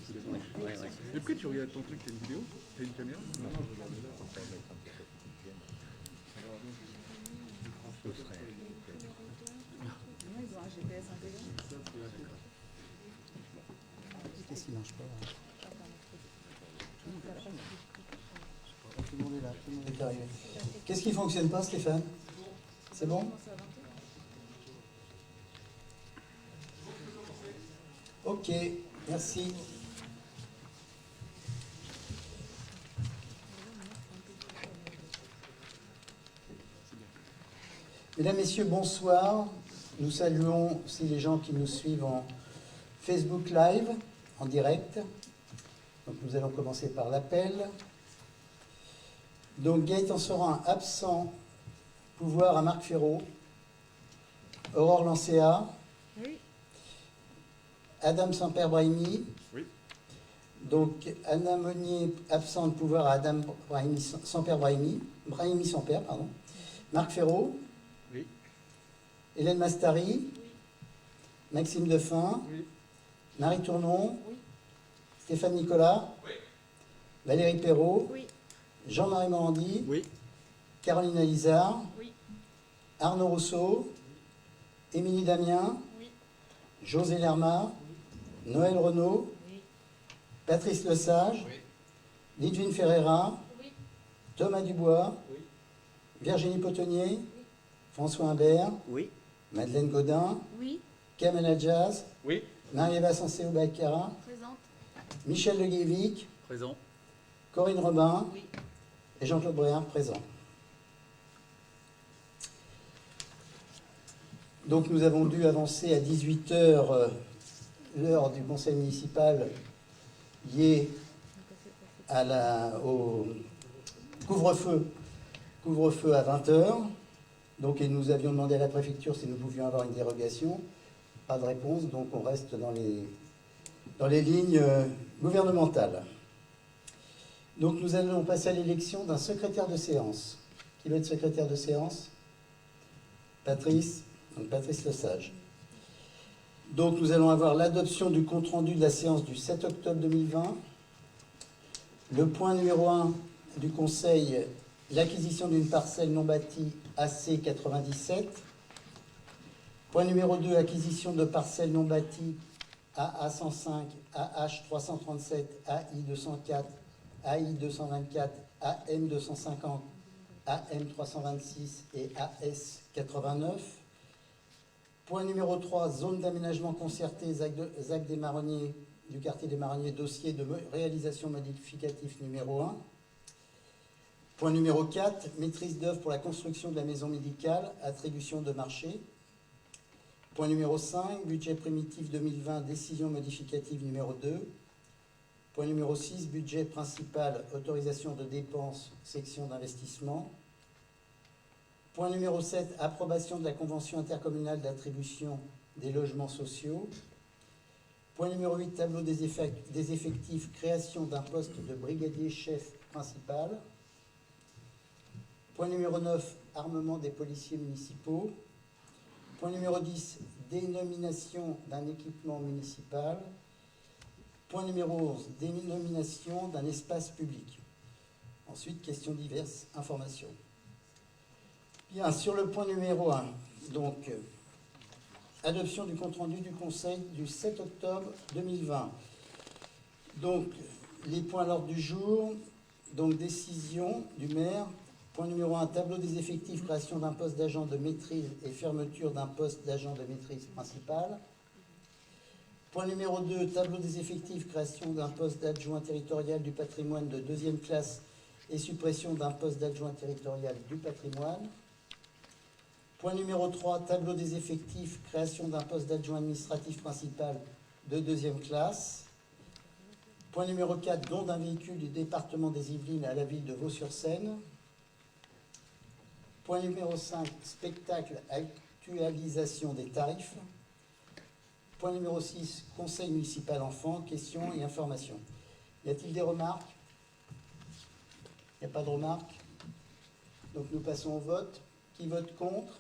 Mais pourquoi tu regardes ton truc, t'as une vidéo? T'as une caméra? Non, je regardais là. Ils ont un GPS intégré. Qu'est-ce qui marche pas là? Tout le monde est là, tout le monde est arrivé. Qu'est-ce qui ne fonctionne pas, Stéphane? C'est bon? Ok, merci. Mesdames, Messieurs, bonsoir. Nous saluons aussi les gens qui nous suivent en Facebook Live, en direct. Donc nous allons commencer par l'appel. Donc Gaëtan Sorin, absent. Pouvoir à Marc Ferraud. Aurore Lancéa. Oui. Adam Samper-Brahimi. Oui. Donc Anna Monnier, absente. Pouvoir à Adam Samper-Brahimi. Brahimi Samper, pardon. Marc Ferraud. Oui. Hélène Mastari. Oui. Maxime Defin. Oui. Marie Tournon. Oui. Stéphane Nicolas. Oui. Valérie Perrault. Oui. Jean-Marie Morandi. Oui. Caroline Alizard. Oui. Arnaud Rousseau. Émilie Damien. Oui. José Lerma. Noël Renaud. Oui. Patrice Lesage. Oui. Lidvine Ferreira. Oui. Thomas Dubois. Oui. Virginie Potonnier. François Imbert. Oui. Madeleine Gaudin. Oui. Kamel Jazz. Oui. Marie-Eva Sanseo-Bakara. Présente. Michel Le Guévic. Présent. Corinne Robin. Oui. Et Jean-Claude Bréard présent. Donc nous avons dû avancer à 18h l'heure du conseil municipal liée au couvre-feu à 20h. Donc et nous avions demandé à la préfecture si nous pouvions avoir une dérogation. Pas de réponse, donc on reste dans les lignes gouvernementales. Donc nous allons passer à l'élection d'un secrétaire de séance. Qui va être secrétaire de séance? Patrice. Donc Patrice Lesage. Donc nous allons avoir l'adoption du compte-rendu de la séance du 7 octobre 2020. Le point numéro 1 du Conseil, l'acquisition d'une parcelle non bâtie AC 97. Point numéro 2, acquisition de parcelles non bâties AA 105, AH 337, AI 204, AI 224, AM 250, AM 326 et AS 89. Point numéro 3, zone d'aménagement concerté, ZAC des Marronniers, du quartier des Marronniers, dossier de réalisation modificatif numéro 1. Point numéro 4, maîtrise d'œuvre pour la construction de la maison médicale, attribution de marché. Point numéro 5, budget primitif 2020, décision modificative numéro 2. Point numéro 6, budget principal, autorisation de dépenses, section d'investissement. Point numéro 7, approbation de la convention intercommunale d'attribution des logements sociaux. Point numéro 8, tableau des effectifs, création d'un poste de brigadier chef principal. Point numéro 9, armement des policiers municipaux. Point numéro 10, dénomination d'un équipement municipal. Point numéro 11, dénomination d'un espace public. Ensuite, questions diverses, informations. Bien, sur le point numéro 1, donc, adoption du compte-rendu du Conseil du 7 octobre 2020. Donc, les points à l'ordre du jour, donc décision du maire. Point numéro 1, tableau des effectifs, création d'un poste d'agent de maîtrise et fermeture d'un poste d'agent de maîtrise principal. Point numéro 2, tableau des effectifs, création d'un poste d'adjoint territorial du patrimoine de 2e classe et suppression d'un poste d'adjoint territorial du patrimoine. Point numéro 3, tableau des effectifs, création d'un poste d'adjoint administratif principal de 2e classe. Point numéro 4, don d'un véhicule du département des Yvelines à la ville de Vaux-sur-Seine. Point numéro 5, spectacle, actualisation des tarifs. Point numéro 6, conseil municipal enfants, questions et informations. Y a-t-il des remarques? Il n'y a pas de remarques? Donc nous passons au vote. Qui vote contre?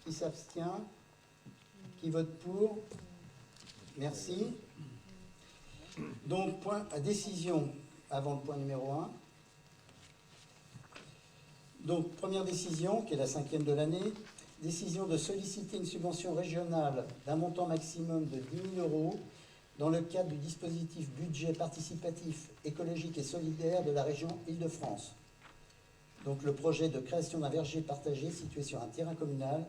Qui s'abstient? Qui vote pour? Merci. Donc, décision avant le point numéro 1. Donc, première décision, qui est la 5e de l'année, décision de solliciter une subvention régionale d'un montant maximum de 10 000 € dans le cadre du dispositif budget participatif écologique et solidaire de la région Île-de-France. Donc, le projet de création d'un verger partagé situé sur un terrain communal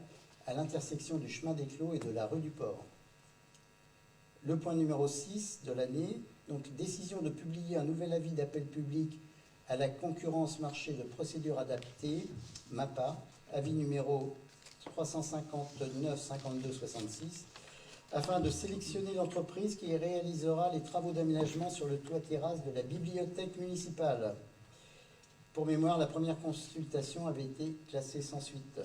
à l'intersection du chemin des Clos et de la rue du Port. Le point numéro 6 de l'année, donc décision de publier un nouvel avis d'appel public à la concurrence marché de procédure adaptée, MAPA, avis numéro 359 52 66, afin de sélectionner l'entreprise qui réalisera les travaux d'aménagement sur le toit terrasse de la bibliothèque municipale. Pour mémoire, la première consultation avait été classée sans suite.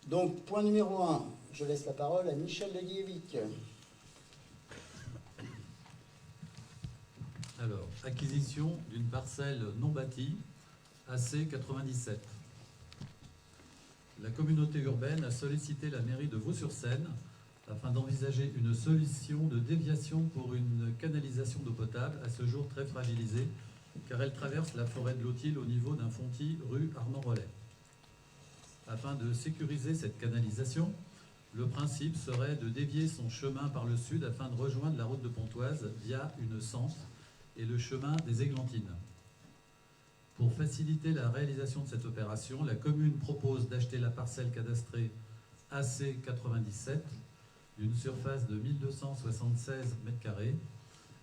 Donc, point numéro 1, je laisse la parole à Michel de Guillevic. Alors, acquisition d'une parcelle non bâtie, AC 97. La communauté urbaine a sollicité la mairie de Vaux-sur-Seine afin d'envisager une solution de déviation pour une canalisation d'eau potable, à ce jour très fragilisée, car elle traverse la forêt de Lothil au niveau d'un fontis rue Armand-Rollet. Afin de sécuriser cette canalisation, le principe serait de dévier son chemin par le sud afin de rejoindre la route de Pontoise via une sente et le chemin des Églantines. Pour faciliter la réalisation de cette opération, la commune propose d'acheter la parcelle cadastrée AC 97 d'une surface de 1276 m²,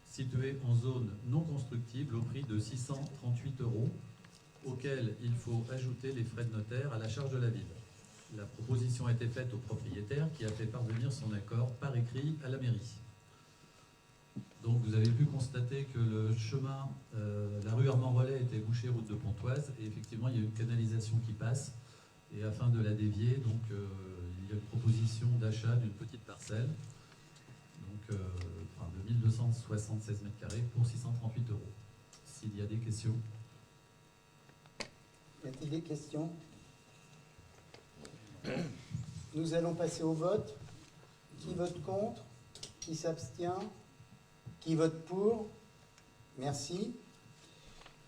située en zone non constructible au prix de 638 €, auquel il faut ajouter les frais de notaire à la charge de la ville. La proposition a été faite au propriétaire qui a fait parvenir son accord par écrit à la mairie. Donc vous avez pu constater que le chemin, la rue Armand-Rollet était bouchée route de Pontoise, et effectivement il y a une canalisation qui passe, et afin de la dévier, donc il y a une proposition d'achat d'une petite parcelle, donc de 1276 m² pour 638 €. S'il y a des questions. Y a-t-il des questions? Nous allons passer au vote. Qui vote contre? Qui s'abstient? Qui vote pour? Merci.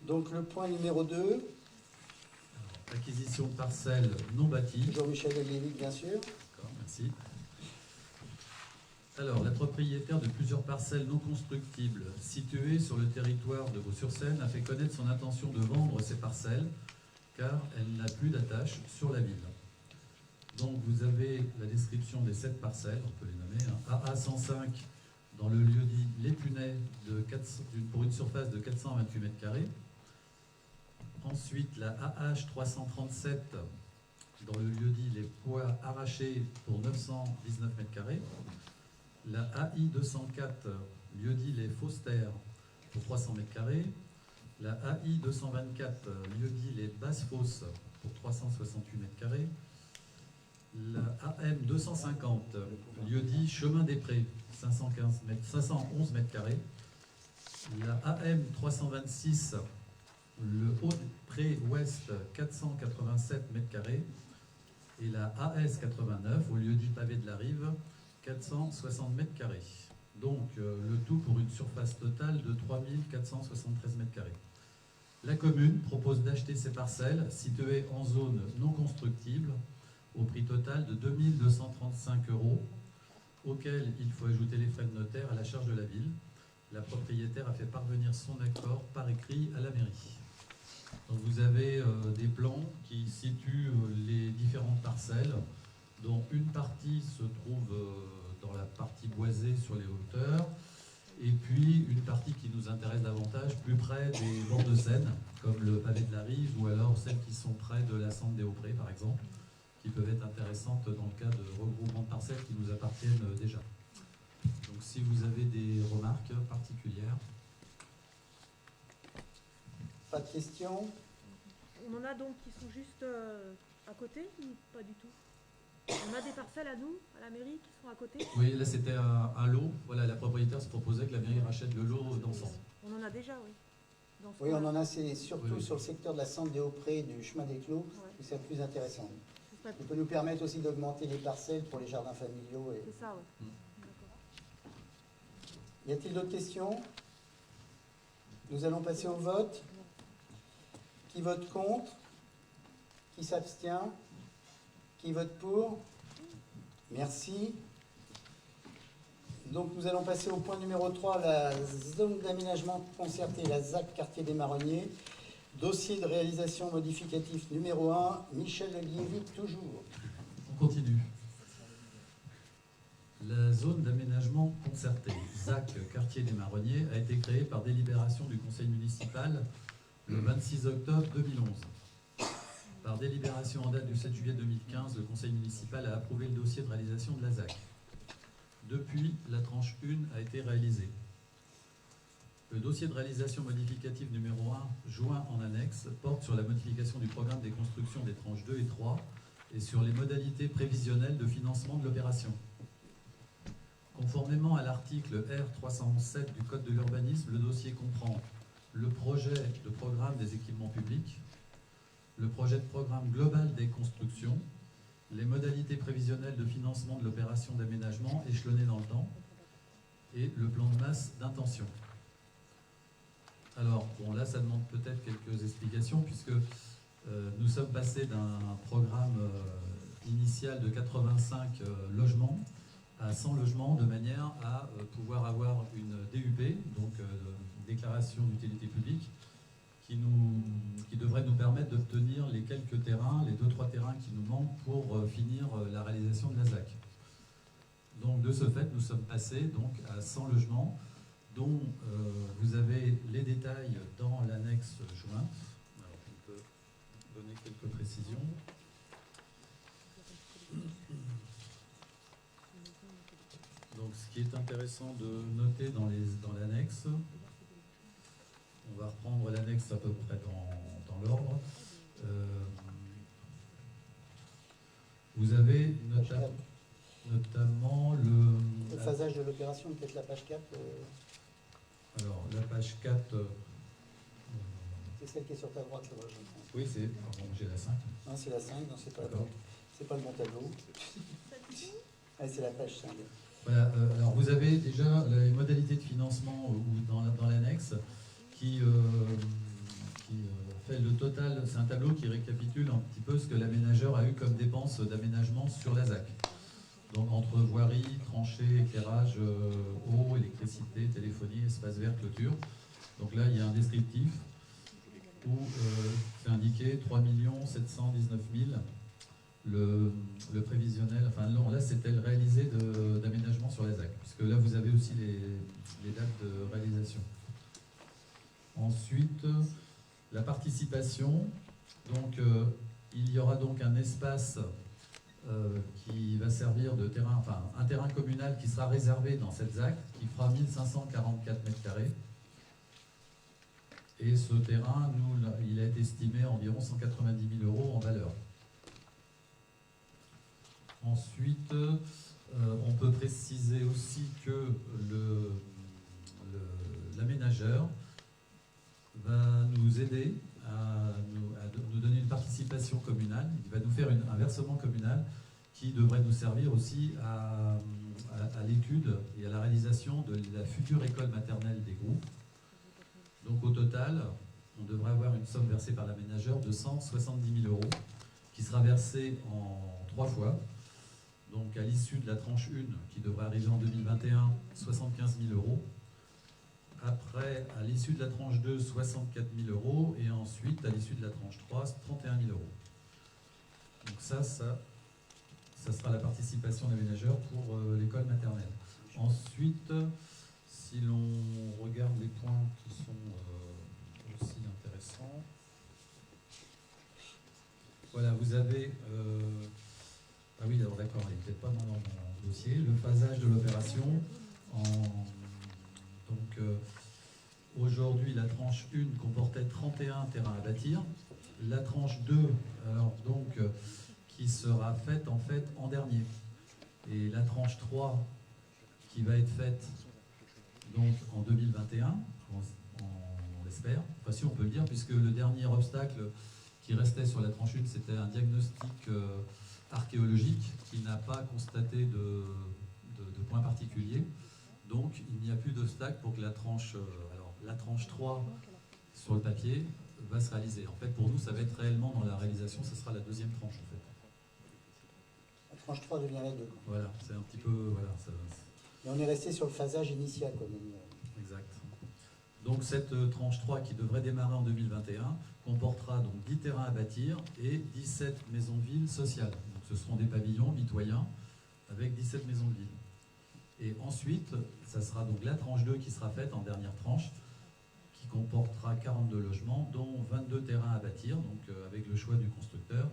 Donc le point numéro 2. Alors, acquisition de parcelle non bâtie. Toujours Michel de Guillevic, bien sûr. D'accord, merci. Alors, la propriétaire de plusieurs parcelles non constructibles situées sur le territoire de Vaux-sur-Seine a fait connaître son intention de vendre ces parcelles car elle n'a plus d'attache sur la ville. Donc vous avez la description des 7 parcelles, on peut les nommer, AA 105 dans le lieu-dit Les Punais pour une surface de 428 m². Ensuite la AH 337 dans le lieu-dit Les Pois Arrachés pour 919 m². La AI 204 lieu-dit Les Faustères pour 300 m². La AI 224 lieu-dit Les Basses Fosses pour 368 m². La AM 250 lieu-dit Chemin des Prés 511 m². La AM 326 le Haut-Pré Ouest 487 m². Et la AS 89 au lieu-dit Pavé de la Rive 460 m². Donc le tout pour une surface totale de 3473 m². La commune propose d'acheter ces parcelles situées en zone non constructible au prix total de 2235 €, auquel il faut ajouter les frais de notaire à la charge de la ville. La propriétaire a fait parvenir son accord par écrit à la mairie. Donc vous avez des plans qui situent les différentes parcelles, dont une partie se trouve dans la partie boisée sur les hauteurs, et puis une partie qui nous intéresse davantage, plus près des bords de Seine, comme le Pavé de la Rive, ou alors celles qui sont près de la Sente des Hauts-Prés, par exemple, qui peuvent être intéressantes dans le cas de regroupement de parcelles qui nous appartiennent déjà. Donc si vous avez des remarques particulières. Pas de questions? On en a donc qui sont juste à côté ou pas du tout? On a des parcelles à nous, à la mairie, qui sont à côté? Oui, là c'était un lot. Voilà, la propriétaire se proposait que la mairie rachète le lot d'ensemble. On en a déjà, oui. Dans ce Oui, on coin-là. en a, c'est surtout Oui. sur le secteur de la Sente des Hauts-Prés et du chemin des Clos, Ouais. que c'est le plus intéressant. Ce serait- Ça peut nous permettre aussi d'augmenter les parcelles pour les jardins familiaux. Et... C'est ça, oui. Mm. D'accord. Y a-t-il d'autres questions? Nous allons passer au vote. Qui vote contre? Qui s'abstient? Qui vote pour? Merci. Donc nous allons passer au point numéro 3, la zone d'aménagement concerté, la ZAC quartier des Marronniers. Dossier de réalisation modificatif numéro 1, Michel Guilly, toujours. On continue. La zone d'aménagement concerté, ZAC quartier des Marronniers, a été créée par délibération du conseil municipal le 26 octobre 2011. Par délibération en date du 7 juillet 2015, le conseil municipal a approuvé le dossier de réalisation de la ZAC. Depuis, la tranche 1 a été réalisée. Le dossier de réalisation modificative numéro 1, joint en annexe, porte sur la modification du programme des constructions des tranches 2 et 3 et sur les modalités prévisionnelles de financement de l'opération. Conformément à l'article R311.7 du Code de l'urbanisme, le dossier comprend le projet de programme des équipements publics, le projet de programme global des constructions, les modalités prévisionnelles de financement de l'opération d'aménagement échelonnée dans le temps et le plan de masse d'intention. Alors, bon, là, ça demande peut-être quelques explications puisque nous sommes passés d'un programme initial de 85 logements à 100 logements de manière à pouvoir avoir une DUP, donc déclaration d'utilité publique, qui devrait nous permettre d'obtenir les quelques terrains, les 2-3 terrains qui nous manquent pour finir la réalisation de la ZAC. Donc de ce fait, nous sommes passés donc, à 100 logements, dont vous avez les détails dans l'annexe jointe. Alors, on peut donner quelques précisions. Donc ce qui est intéressant de noter dans l'annexe, on va reprendre l'annexe à peu près dans l'ordre. Vous avez notamment Le phasage de l'opération, peut-être la page 4. Alors, la page 4... c'est celle qui est sur ta droite, là-bas, je pense. Oui, c'est... Pardon, j'ai la 5. Non, c'est la 5, non, c'est pas, pas le bon tableau. Ah, c'est la page 5. Voilà, alors vous avez déjà les modalités de financement dans l'annexe qui fait le total, c'est un tableau qui récapitule un petit peu ce que l'aménageur a eu comme dépenses d'aménagement sur la ZAC. Donc entre voirie, tranchées, éclairage, eau, électricité, téléphonie, espace vert, clôture. Donc là il y a un descriptif où c'est indiqué 3 719 000 le prévisionnel, enfin non, là c'était le réalisé d'aménagement sur la ZAC, puisque là vous avez aussi les dates de réalisation. Ensuite, la participation, donc il y aura donc un espace qui va servir de terrain, enfin un terrain communal qui sera réservé dans cette ZAC, qui fera 1544 m². Et ce terrain, il a été estimé à environ 190 000 € en valeur. Ensuite, on peut préciser aussi que l'aménageur va nous aider à nous donner une participation communale. Il va nous faire un versement communal qui devrait nous servir aussi à l'étude et à la réalisation de la future école maternelle des groupes. Donc au total, on devrait avoir une somme versée par l'aménageur de 170 000 € qui sera versée en 3 fois. Donc à l'issue de la tranche 1, qui devrait arriver en 2021, 75 000 €. Après, à l'issue de la tranche 2, 64 000 €. Et ensuite, à l'issue de la tranche 3, 31 000 €. Donc ça sera la participation d'aménageurs pour l'école maternelle. Ensuite, si l'on regarde les points qui sont aussi intéressants, voilà, vous avez... ah oui, alors d'accord, il n'est peut-être pas dans mon dossier. Le phasage de l'opération. Donc, aujourd'hui, la tranche 1 comportait 31 terrains à bâtir. La tranche 2, alors, donc, qui sera faite en fait en dernier. Et la tranche 3, qui va être faite donc, en 2021, on l'espère. Enfin, si on peut le dire, puisque le dernier obstacle qui restait sur la tranche 1, c'était un diagnostic archéologique qui n'a pas constaté de points particuliers. Donc donc il n'y a plus d'obstacle pour que la tranche, alors la tranche 3 sur le papier va se réaliser. En fait, pour nous, ça va être réellement dans la réalisation, ça sera la deuxième tranche en fait. La tranche 3 devient la 2. Voilà, c'est un petit peu, voilà, Et on est resté sur le phasage initial, quoi. exact. Donc cette tranche 3 qui devrait démarrer en 2021 comportera donc 10 terrains à bâtir et 17 maisons de ville sociales. Donc ce seront des pavillons mitoyens avec 17 maisons de ville. Et ensuite, ça sera donc la tranche 2 qui sera faite en dernière tranche, qui comportera 42 logements, dont 22 terrains à bâtir, donc avec le choix du constructeur,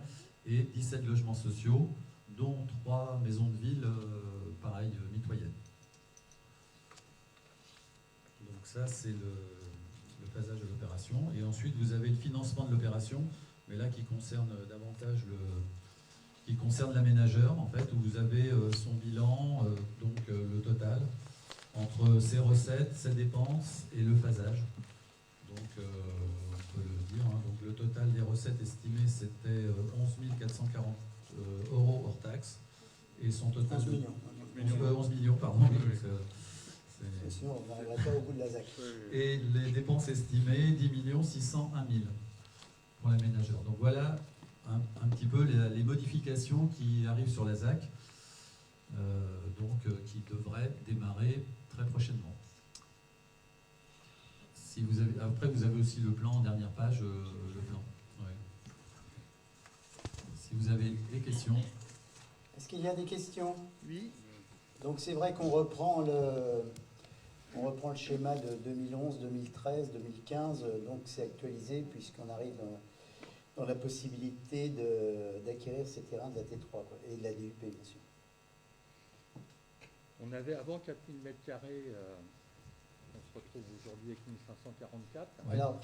et 17 logements sociaux, dont 3 maisons de ville, pareil, mitoyennes. Donc ça, c'est le phasage de l'opération. Et ensuite, vous avez le financement de l'opération, mais là qui concerne davantage qui concerne l'aménageur, en fait, où vous avez son bilan, donc le total, entre ses recettes, ses dépenses et le phasage. Donc, on peut le dire, hein. Donc, le total des recettes estimées, c'était 11 440 euros hors taxe. Et son total 11 de... millions. 11 millions, pardon. Oui, oui. Sinon, on n'arriverait pas au bout de la ZAC. Et les dépenses estimées, 10 601 000 pour l'aménageur. Donc voilà un petit peu les modifications qui arrivent sur la ZAC, qui devraient démarrer très prochainement. Si vous avez, après, vous avez aussi le plan en dernière page, le plan. Ouais. Si vous avez des questions. Est-ce qu'il y a des questions? Oui. Donc c'est vrai qu'on reprend le schéma de 2011, 2013, 2015, donc c'est actualisé puisqu'on arrive dans la possibilité d'acquérir ces terrains de la T3 quoi, et de la DUP bien sûr. On avait avant 4000 m², on se retrouve aujourd'hui avec 1544. Ouais. Alors,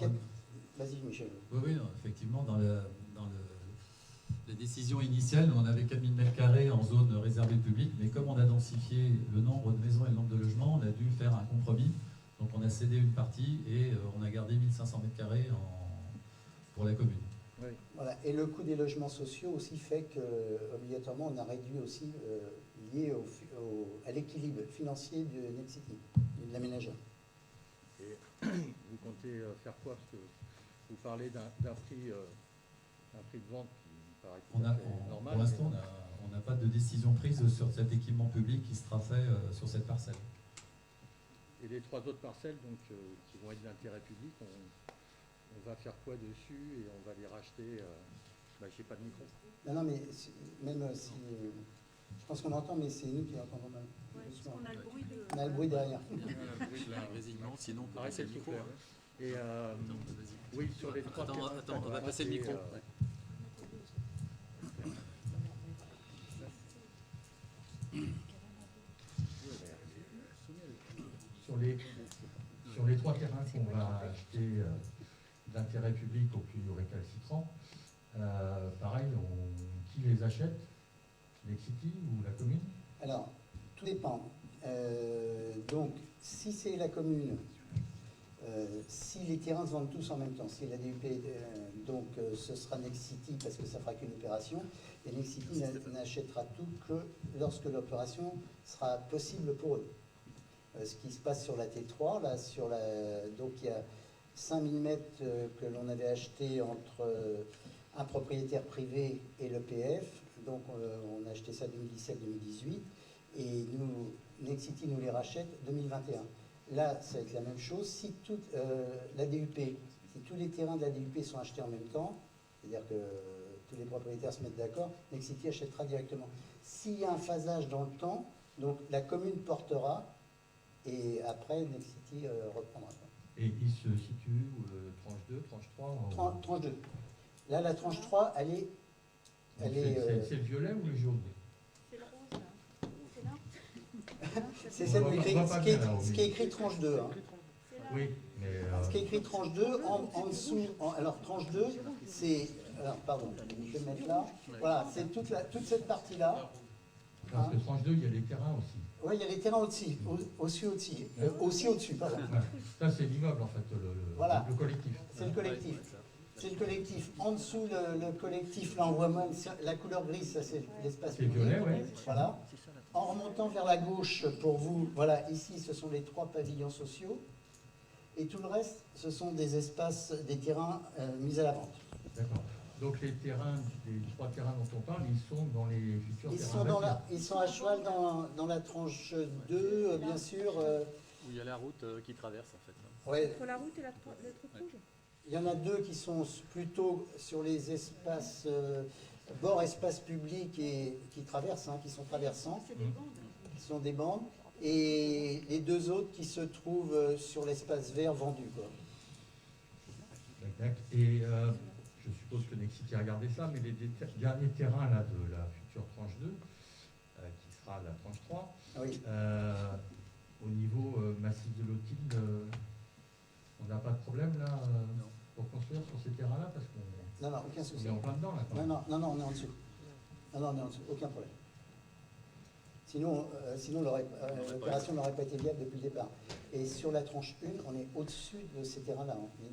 vas-y Michel. Oui, oui, non, effectivement, dans la décision initiale, on avait 4000 m² en zone réservée publique, mais comme on a densifié le nombre de maisons et le nombre de logements, on a dû faire un compromis. Donc on a cédé une partie et on a gardé 1500 m² pour la commune. Oui. Voilà. Et le coût des logements sociaux aussi fait que obligatoirement on a réduit aussi lié à l'équilibre financier de Nexity, de l'aménageur. Et vous comptez faire quoi? Parce que vous parlez d'un prix de vente qui me paraît tout à fait normal. Pour l'instant, on n'a pas de décision prise sur cet équipement public qui sera fait sur cette parcelle. Et les 3 autres parcelles donc, qui vont être d'intérêt public, on va faire quoi dessus et on va les racheter j'ai pas de micro. Non, mais même si... je pense qu'on entend, mais c'est nous qui entendons mal. Ouais, parce qu'on a le bruit de... On a le bruit derrière. Résignement, sinon on peut Arrêtez passer le le micro. soufflet, ouais. Et oui, sur les 3 Attends, on va passer le micro. Sur les 3 terrains qu'on va acheter d'intérêt public au plus récalcitrant, pareil, qui les achète? Nexity ou la commune? Alors, tout dépend. Donc, si c'est la commune, si les terrains se vendent tous en même temps, si la DUP, donc ce sera Nexity parce que ça fera qu'une opération, et Nexity n'achètera tout que lorsque l'opération sera possible pour eux. Ce qui se passe sur la T3, là, donc il y a 5000 mètres que l'on avait acheté entre un propriétaire privé et l'EPF, donc on a acheté ça 2017-2018, et Nexity nous les rachète 2021. Là, ça va être la même chose. Si toute la DUP, si tous les terrains de la DUP sont achetés en même temps, c'est-à-dire que tous les propriétaires se mettent d'accord, Nexity achètera directement. S'il y a un phasage dans le temps, donc la commune portera, et après Nexity reprendra. Et il se situe tranche 2, tranche 3 Tranche 2. Là, la tranche 3, elle est... C'est le violet ou le jaune? C'est le rose, là. C'est là. C'est celle On voit écrit, pas bien, là, au ce qui est écrit tranche 2. Hein. C'est là. Oui, mais... Ce qui est écrit tranche 2, en dessous... alors, tranche 2, c'est... Alors, pardon, je vais le mettre là. Voilà, c'est toute cette partie-là. parce que tranche 2, il y a les terrains aussi. Oui, il y a les terrains au-dessus. Aussi au-dessus, pardon. Ouais. Ça, c'est l'immeuble, en fait, Voilà. le collectif. C'est le collectif. C'est le collectif. En dessous, le collectif, là, on voit même la couleur grise, ça c'est l'espace C'est public. violet, oui. Voilà. En remontant vers la gauche, pour vous, voilà, ici, ce sont les 3 pavillons sociaux. Et tout le reste, ce sont des espaces, des terrains mis à la vente. D'accord. Donc les 3 terrains dont on parle, ils sont dans les futurs Ils terrains sont, bâtis. ils sont à cheval dans la tranche 2, bien sûr. Où il y a la route qui traverse en fait. Ouais, Entre la route et le truc rouge. il y en a 2 qui sont plutôt sur les espaces, bord espace public et qui traversent, qui sont traversants, qui sont des bandes. Et les 2 autres qui se trouvent sur l'espace vert vendu, quoi. Tac. Et je suppose que Nexity a regardé ça, mais les derniers terrains là, de la future tranche 2, qui sera la tranche 3, Oui. au niveau massif de Lotilde, on n'a pas de problème là pour construire sur ces terrains-là parce qu'on Non, aucun souci. est en plein dedans là. quand même. Non, on est en dessous. Non, on est en dessous, aucun problème. Sinon l'opération n'aurait pas été viable depuis le départ. Et sur la tranche 1, on est au-dessus de ces terrains-là. Oui.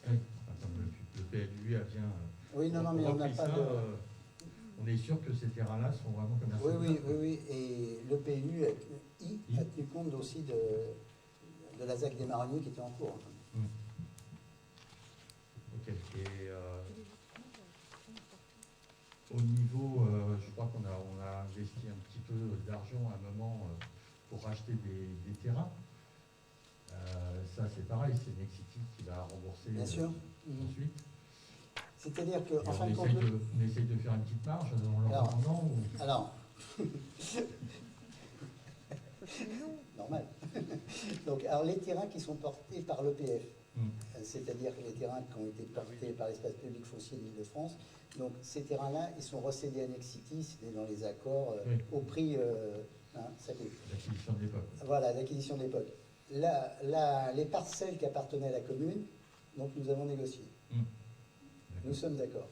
Attends, le PLU a bien. Oui, non, mais on n'a repris pas ça, de... on est sûr que ces terrains-là sont vraiment commerciaux. Oui. Et le PLU a tenu compte aussi de la ZAC des marronniers qui était en cours. Ok. Et au niveau, je crois qu'on a investi un petit peu d'argent à un moment pour racheter des terrains. Ça, c'est pareil, c'est Nexity qui va rembourser Bien sûr. ensuite. C'est-à-dire que, Et en fin de compte... on essaye de faire une petite marge en leur demandant ou... Alors, normal. Donc, alors, les terrains qui sont portés par l'EPF, c'est-à-dire les terrains qui ont été portés par l'espace public foncier d'Île-de-France, donc ces terrains-là, ils sont recédés à Nexity, c'était dans les accords, Oui. au prix, ça coûte. L'acquisition de l'époque. Voilà, l'acquisition de l'époque. Les parcelles qui appartenaient à la commune, donc nous avons négocié. Nous sommes d'accord.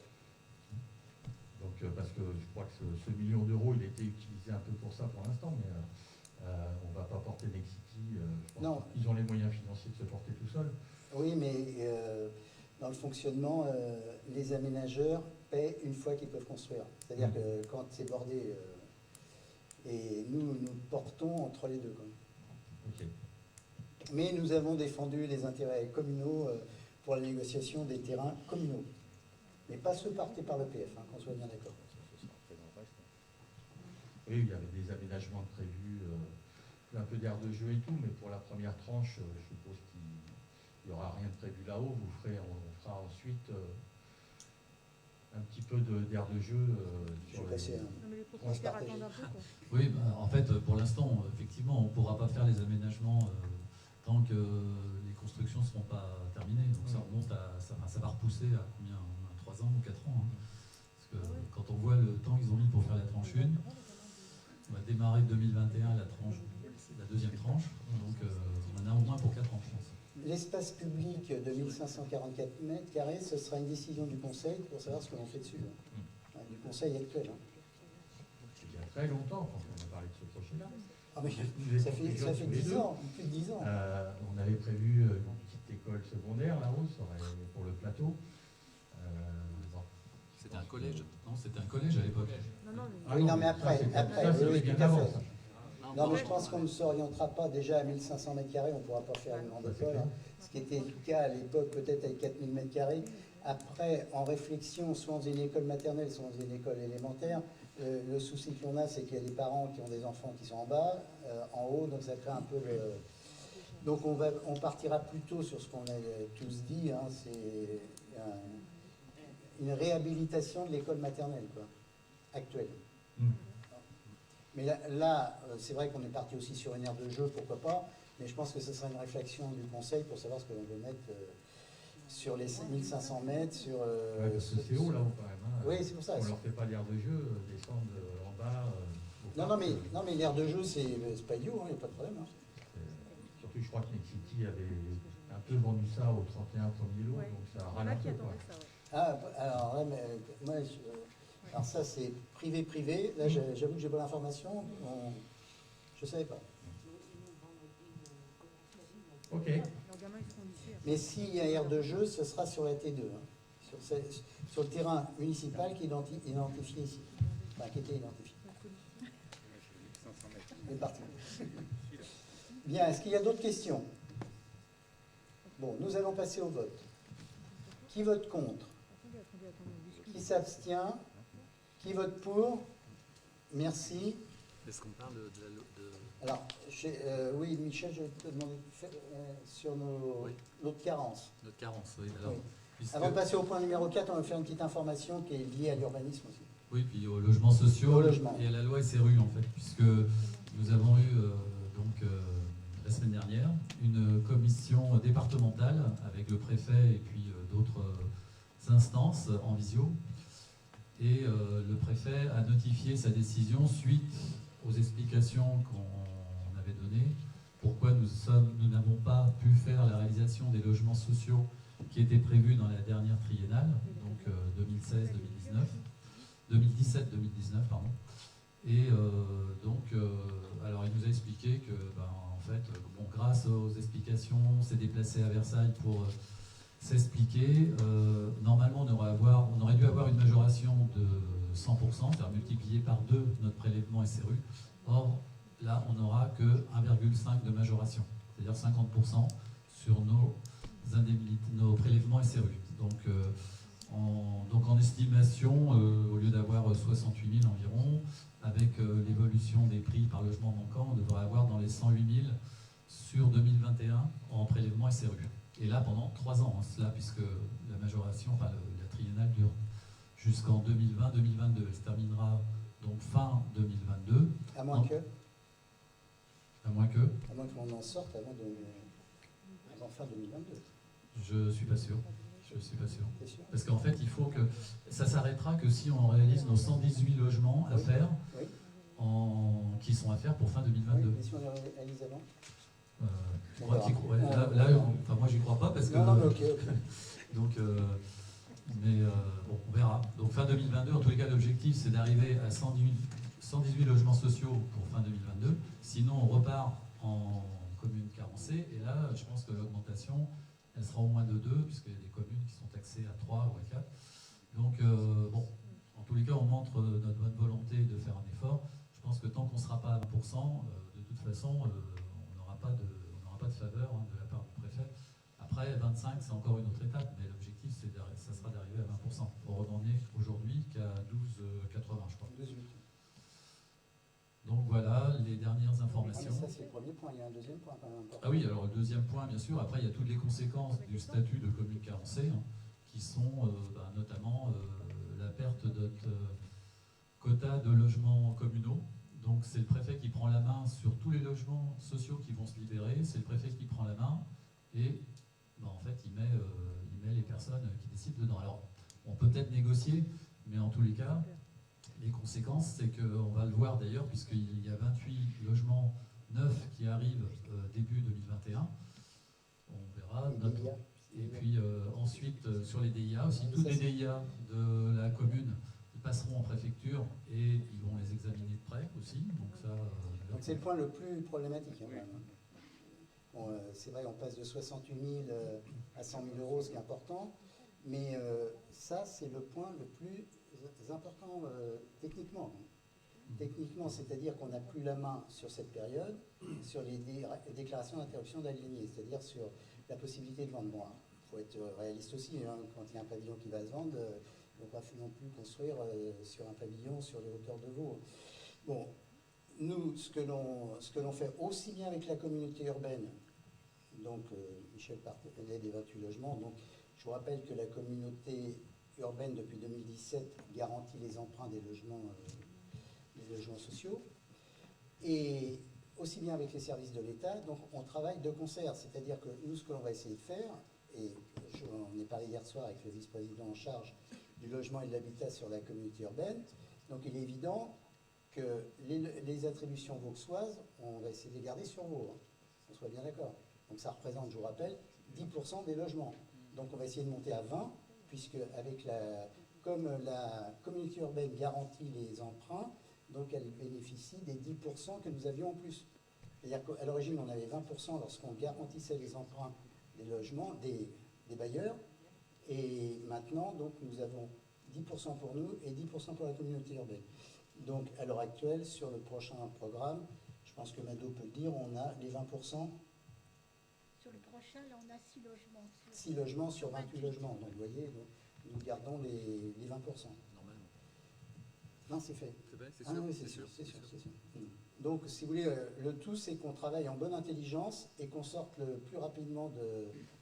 Donc, parce que je crois que ce million d'euros, il a été utilisé un peu pour ça pour l'instant, mais on ne va pas porter Nexity. Je pense Non. qu'ils ont les moyens financiers de se porter tout seuls. Oui, mais dans le fonctionnement, les aménageurs paient une fois qu'ils peuvent construire. C'est-à-dire que quand c'est bordé, et nous portons entre les deux. Quoi. Ok. Mais nous avons défendu les intérêts communaux pour la négociation des terrains communaux. Mais pas ceux portés par l'EPF, qu'on soit bien d'accord. Oui, il y avait des aménagements prévus, un peu d'air de jeu et tout, mais pour la première tranche, je suppose qu'il n'y aura rien de prévu là-haut. On fera ensuite un petit peu d'air de jeu sur les... Non, mais les propriétaires attendent un peu, quoi. Oui, en fait, pour l'instant, effectivement, on ne pourra pas faire les aménagements tant que les constructions ne seront pas terminées. Donc ça remonte à... Ça va repousser à combien? 3 ans ou 4 ans. Parce que quand on voit le temps qu'ils ont mis pour faire la tranche 1, on va démarrer 2021 la deuxième tranche. Donc on en a au moins pour 4 ans, je pense. L'espace public de 1544 mètres carrés, ce sera une décision du Conseil pour savoir ce que l'on fait dessus. Du Conseil actuel. Il y a très longtemps, quand on a parlé de ce projet-là. Ah, mais ça fait 10 ans, plus de 10 ans. On avait prévu une petite école secondaire là-haut, pour le plateau. C'était un collège. Non, c'était un collège à l'époque. Non, mais après, oui, bien tout à avant, fait. ça. Non, mais je pense qu'on ne s'orientera pas déjà à 1500 mètres carrés, on ne pourra pas faire une grande école. Ce qui était le cas à l'époque, peut-être avec 4000 mètres carrés. Après, en réflexion, soit on faisait une école maternelle, soit on faisait une école élémentaire. Le souci que l'on a, c'est qu'il y a des parents qui ont des enfants qui sont en bas, en haut, donc ça crée un peu le... Donc on partira plutôt sur ce qu'on a tous dit, c'est une réhabilitation de l'école maternelle, quoi, actuelle. Mais là c'est vrai qu'on est parti aussi sur une aire de jeu, pourquoi pas, mais je pense que ce sera une réflexion du Conseil pour savoir ce que l'on veut mettre sur les 1500 mètres, sur... Parce que c'est haut là-haut quand même. Oui, c'est pour ça. On leur fait pas l'air de jeu, descendre en bas. Non, mais l'aire de jeu, c'est pas idiot, il n'y a pas de problème. Surtout, je crois que Nexity avait un peu vendu ça au 31 premier lot, Ouais. donc ça Il y en a râle un qui peu. Quoi. attendaient ça, ouais. Ah, alors là, mais, moi, alors ça c'est privé. Là, j'avoue que j'ai pas l'information. Je savais pas. Ok. Leurs gamins, ils seront lycéens. Mais s'il y a aire de jeu, ce sera sur la T2, sur le terrain municipal qui est identifié ici, enfin qui était identifié. Il est parti. Bien, est-ce qu'il y a d'autres questions? Bon, nous allons passer au vote. Qui vote contre? Qui s'abstient? Qui vote pour? Merci. Est-ce qu'on parle de Alors, oui, Michel, je vais te demander de faire, sur notre carence. Notre carence, oui. Alors, Oui. puisque- Avant de passer au point numéro 4, on va faire une petite information qui est liée à l'urbanisme aussi. Oui, puis aux logements sociaux Au logement. et à la loi SRU, en fait, puisque nous avons eu, la semaine dernière, une commission départementale avec le préfet et puis d'autres instances en visio. Et le préfet a notifié sa décision suite aux explications qu'on avait données, pourquoi nous n'avons pas pu faire la réalisation des logements sociaux qui étaient prévus dans la dernière triennale, donc 2017-2019, pardon. Et alors il nous a expliqué que, en fait, grâce aux explications, on s'est déplacé à Versailles pour s'expliquer. Normalement, on aurait dû avoir une majoration de 100%, c'est-à-dire multiplier par 2 notre prélèvement SRU. Or, là, on n'aura que 1,5 de majoration, c'est-à-dire 50% sur nos prélèvements SRU. Donc en estimation, au lieu d'avoir 68 000 environ, avec l'évolution des prix par logement manquant, on devrait avoir dans les 108 000 sur 2021 en prélèvement SRU. Et là, pendant 3 ans, cela, puisque la majoration, la triennale dure jusqu'en 2020-2022. Elle se terminera donc fin 2022. À moins que À moins qu'on en sorte avant fin 2022. Je suis pas sûr. Je suis pas sûr. C'est sûr. Parce qu'en fait, il faut que ça s'arrêtera que si on réalise nos 118 logements à faire, Oui. qui sont à faire pour fin 2022. Oui, et si on les réalise avant Moi, j'y crois pas parce que. Non, mais ok. Donc, on verra. Donc fin 2022, en tous les cas, l'objectif c'est d'arriver à 118 logements sociaux pour fin 2022. Sinon, on repart en commune carencée. Et là, je pense que l'augmentation, elle sera au moins de 2, puisqu'il y a des communes qui sont taxées à 3 ou à 4. Donc, en tous les cas, on montre notre bonne volonté de faire un effort. Je pense que tant qu'on ne sera pas à 1%, de toute façon, on n'aura pas de faveur de la part du préfet. Après, 25, c'est encore une autre étape, mais l'objectif, ça sera d'arriver à 20%. On n'en est aujourd'hui qu'à 12,80, je crois. 18. Donc voilà les dernières informations. Ça, c'est le premier point. Il y a un deuxième point quand même important. Ah oui, alors le deuxième point, bien sûr, après, il y a toutes les conséquences du statut de commune carencée, qui sont notamment la perte de notre quota de logements communaux. Donc c'est le préfet qui prend la main sur tous les logements sociaux qui vont se libérer, c'est le préfet qui prend la main et en fait il met les personnes qui décident dedans. Alors on peut peut-être négocier, mais en tous les cas, les conséquences, c'est qu'on va le voir d'ailleurs, puisqu'il y a 28 logements neufs qui arrivent début 2021. On verra. Et puis ensuite, sur les DIA aussi, toutes les DIA de la commune passeront en préfecture et ils vont les examiner de près aussi. Donc c'est le point le plus problématique. Bon, c'est vrai, on passe de 68 000 à 100 000 euros, ce qui est important. Mais ça, c'est le point le plus important techniquement. Techniquement, c'est-à-dire qu'on n'a plus la main sur cette période, sur les déclarations d'interruption d'aliénés, c'est-à-dire sur la possibilité de vendre. Bon, il faut être réaliste aussi, quand il y a un pavillon qui va se vendre, on ne va pas non plus construire sur un pavillon sur les hauteurs de Vaud. Bon, nous, ce que l'on fait aussi bien avec la communauté urbaine, donc Michel parlait des 28 logements, donc je vous rappelle que la communauté urbaine depuis 2017 garantit les emprunts des logements sociaux, et aussi bien avec les services de l'État, donc on travaille de concert, c'est-à-dire que nous, ce que l'on va essayer de faire, et on est parlé hier soir avec le vice-président en charge du logement et de l'habitat sur la communauté urbaine, donc il est évident que les attributions vauxoises, on va essayer de les garder sur Vaud, qu'on soit bien d'accord. Donc ça représente, je vous rappelle, 10% des logements. Donc on va essayer de monter à 20, puisque comme la communauté urbaine garantit les emprunts, donc elle bénéficie des 10% que nous avions en plus. C'est-à-dire qu'à l'origine, on avait 20% lorsqu'on garantissait les emprunts des logements, des bailleurs, et maintenant, donc, nous avons 10% pour nous et 10% pour la communauté urbaine. Donc, à l'heure actuelle, sur le prochain programme, je je pense que Mado peut le dire, on a les 20%, Sur le prochain, là, on a 6 logements. 6 logements sur 28 logements. Donc, vous voyez, nous gardons les 20%. Normalement. Non, c'est fait. C'est vrai, c'est Ah sûr. oui, c'est sûr, c'est sûr, c'est sûr. Donc, si vous voulez, le tout, c'est qu'on travaille en bonne intelligence et qu'on sorte le plus rapidement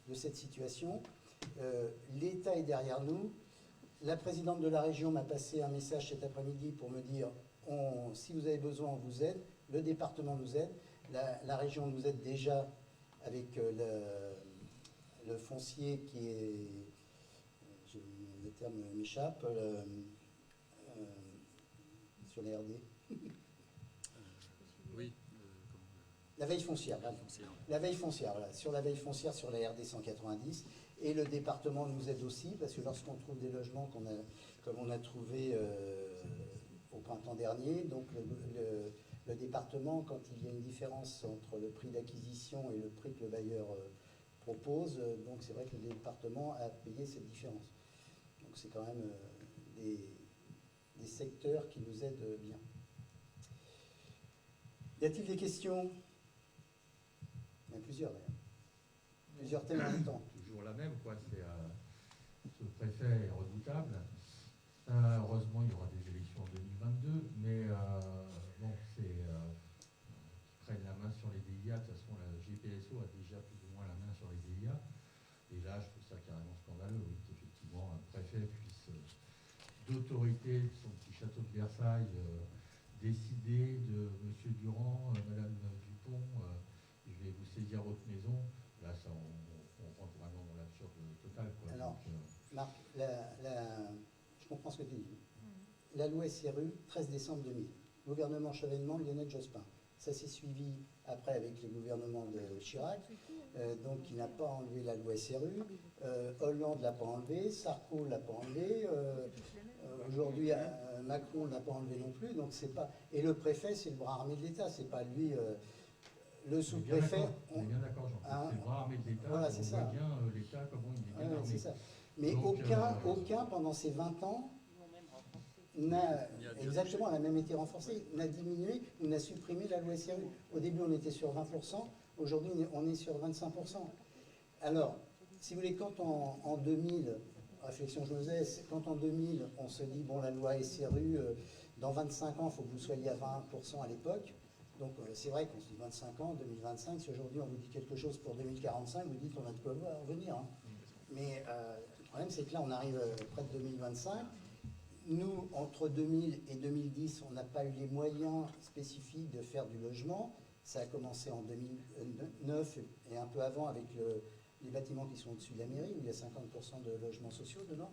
de cette situation. L'État est derrière nous. La présidente de la région m'a passé un message cet après-midi pour me dire si vous avez besoin, on vous aide. Le département nous aide. La région nous aide déjà avec le foncier qui est... le terme m'échappe. Sur les RD. Oui. La veille foncière, voilà. La veille foncière, voilà. Sur la veille foncière, sur la RD 190. Et le département nous aide aussi, parce que lorsqu'on trouve des logements comme on a trouvé au printemps dernier, donc le département, quand il y a une différence entre le prix d'acquisition et le prix que le bailleur propose, donc c'est vrai que le département a payé cette différence. Donc c'est quand même des secteurs qui nous aident bien. Y a-t-il des questions? Il y en a plusieurs d'ailleurs. Plusieurs thèmes en même temps. Toujours la même, quoi. C'est, ce préfet est redoutable. Heureusement, il y aura des élections en 2022, mais bon, c'est qu'ils prennent la main sur les DIA. De toute façon, la GPSO a déjà plus ou moins la main sur les DIA. Et là, je trouve ça carrément scandaleux, oui, qu'effectivement, un préfet puisse, d'autorité de son petit château de Versailles, décider de M. Durand, Mme Dupont, je vais vous saisir votre maison. Là, ça, on rentre vraiment dans l'absurde total, quoi. Alors, donc, Marc, je comprends ce que tu dis. La loi SRU, 13 décembre 2000. Gouvernement Chevènement, Lionel Jospin. Ça s'est suivi après avec les gouvernements de Chirac, donc il n'a pas enlevé la loi SRU. Hollande ne l'a pas enlevé, Sarko ne l'a pas enlevé. Aujourd'hui, Macron ne l'a pas enlevé non plus. Donc c'est pas. Et le préfet, c'est le bras armé de l'État. C'est pas lui. Le sous-préfet. On est bien d'accord, Jean. C'est le bras armé de l'État. Voilà, on c'est ça. voit bien l'État, comment il est bien armé. C'est ça. Mais donc, aucun, pendant ces 20 ans, n'a exactement, elle a même été renforcée, n'a diminué ou n'a supprimé la loi SRU. Au début, on était sur 20%, aujourd'hui, on est sur 25%. Alors, si vous voulez, quand en 2000, réflexion Josès, quand en 2000, on se dit, bon, la loi SRU, dans 25 ans, il faut que vous soyez à 20% à l'époque. Donc, c'est vrai qu'on se dit 25 ans, 2025, si aujourd'hui on vous dit quelque chose pour 2045, vous dites on a de quoi revenir. Hein. Mais le problème, c'est que là, on arrive près de 2025. Nous, entre 2000 et 2010, on n'a pas eu les moyens spécifiques de faire du logement. Ça a commencé en 2009 et un peu avant avec les bâtiments qui sont au-dessus de la mairie, où il y a 50% de logements sociaux dedans.